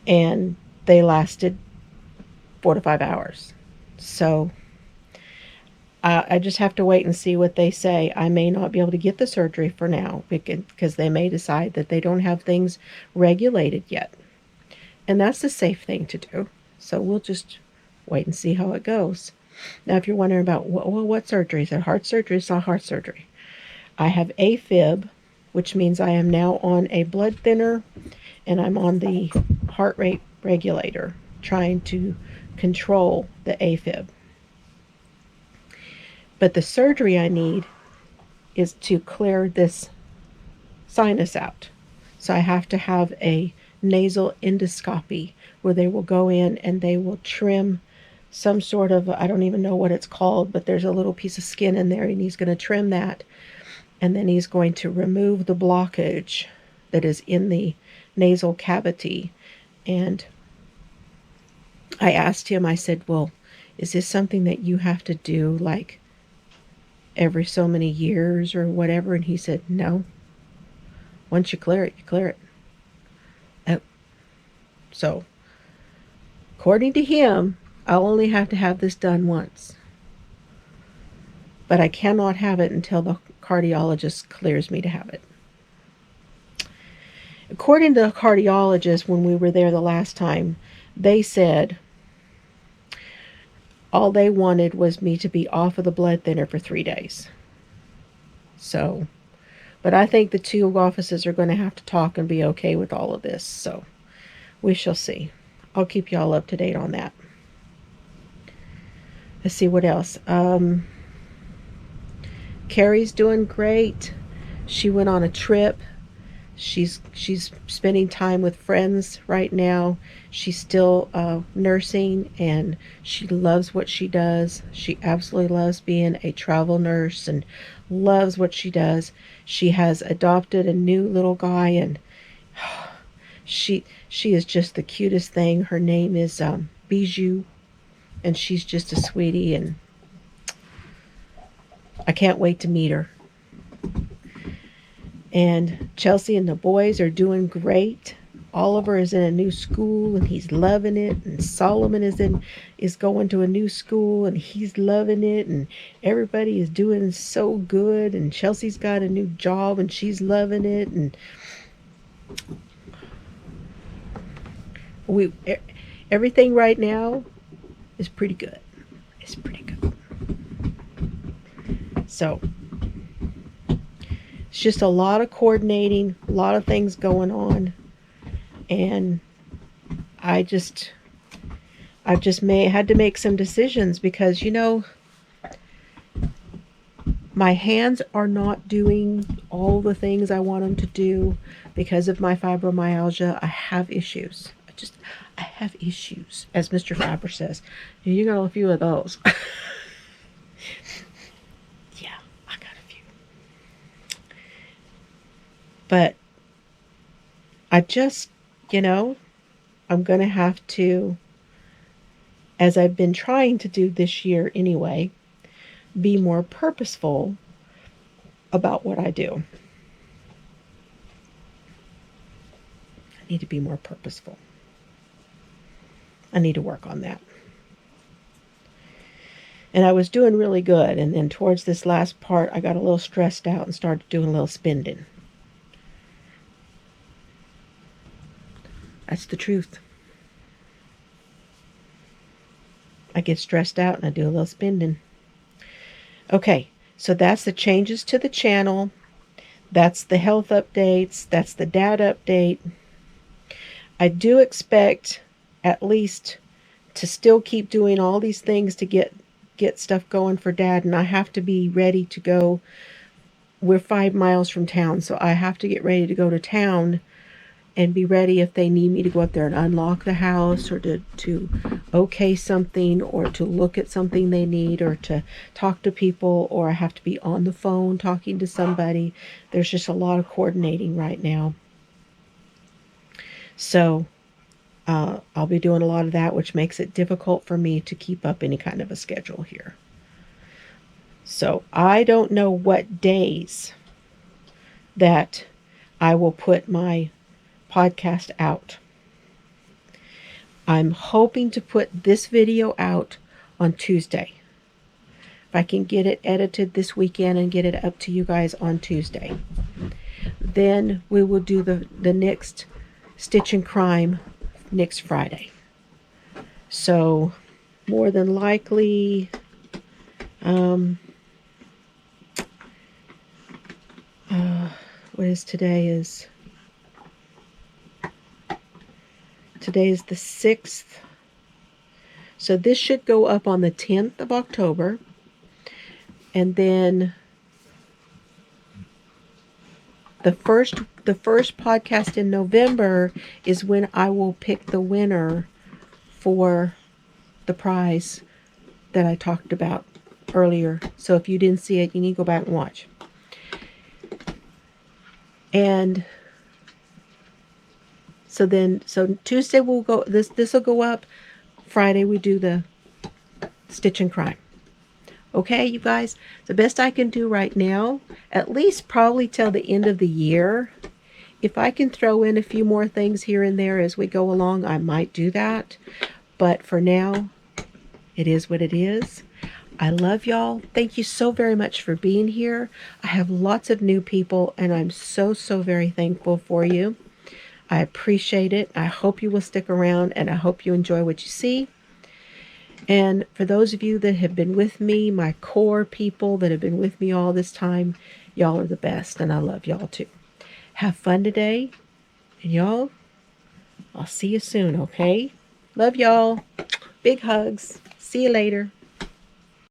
And they lasted 4 to 5 hours. So I just have to wait and see what they say. I may not be able to get the surgery for now because they may decide that they don't have things regulated yet. And that's the safe thing to do. So we'll just wait and see how it goes. Now, if you're wondering about, what surgery? Is it heart surgery? It's not heart surgery. I have AFib, which means I am now on a blood thinner, and I'm on the heart rate regulator, trying to control the AFib. But the surgery I need is to clear this sinus out. So I have to have a nasal endoscopy where they will go in and they will trim some sort of, I don't even know what it's called, but there's a little piece of skin in there, and he's going to trim that. And then he's going to remove the blockage that is in the nasal cavity. And I asked him, I said, well, is this something that you have to do like every so many years or whatever? And he said, no. Once you clear it, you clear it. So, according to him, I'll only have to have this done once. But I cannot have it until the cardiologist clears me to have it. According to the cardiologist, when we were there the last time, they said all they wanted was me to be off of the blood thinner for 3 days. So, but I think the two offices are going to have to talk and be okay with all of this. So, we shall see. I'll keep y'all up to date on that. let's see what else. Carrie's doing great. She went on a trip. She's spending time with friends right now. She's still nursing, and she loves what she does. She absolutely loves being a travel nurse and loves what she does. She has adopted a new little guy, and she is just the cutest thing. Her name is Bijou, and she's just a sweetie, and I can't wait to meet her. And Chelsea and the boys are doing great. Oliver is in a new school and he's loving it. And Solomon is going to a new school and he's loving it. And everybody is doing so good. And Chelsea's got a new job and she's loving it. And everything right now is pretty good. It's pretty good. So it's just a lot of coordinating, a lot of things going on, and I've just had to make some decisions because, you know, my hands are not doing all the things I want them to do because of my fibromyalgia. I have issues. I have issues, as Mr. Faber says. You got a few of those. But I just, you know, I'm going to have to, as I've been trying to do this year anyway, be more purposeful about what I do. I need to be more purposeful. I need to work on that. And I was doing really good. And then towards this last part, I got a little stressed out and started doing a little spending. That's the truth. I get stressed out and I do a little spending. Okay, so that's the changes to the channel. That's the health updates. That's the dad update. I do expect at least to still keep doing all these things to get stuff going for dad, and I have to be ready to go. We're 5 miles from town, so I have to get ready to go to town and be ready if they need me to go up there and unlock the house or to okay something or to look at something they need or to talk to people, or I have to be on the phone talking to somebody. There's just a lot of coordinating right now. So I'll be doing a lot of that, which makes it difficult for me to keep up any kind of a schedule here. So I don't know what days that I will put my podcast out. I'm hoping to put this video out on Tuesday. If I can get it edited this weekend and get it up to you guys on Tuesday. Then we will do the next Stitch and Crime next Friday. So more than likely what is today is Today is the 6th. So this should go up on the 10th of October. And then the first podcast in November is when I will pick the winner for the prize that I talked about earlier. So if you didn't see it, you need to go back and watch. And so Tuesday we'll go, this will go up. Friday we do the Stitch and Crime. Okay, you guys, the best I can do right now, at least probably till the end of the year. If I can throw in a few more things here and there as we go along, I might do that. But for now, it is what it is. I love y'all. Thank you so very much for being here. I have lots of new people, and I'm so very thankful for you. I appreciate it. I hope you will stick around, and I hope you enjoy what you see. And for those of you that have been with me, my core people that have been with me all this time, y'all are the best, and I love y'all too. Have fun today, and y'all, I'll see you soon, okay? Love y'all. Big hugs. See you later.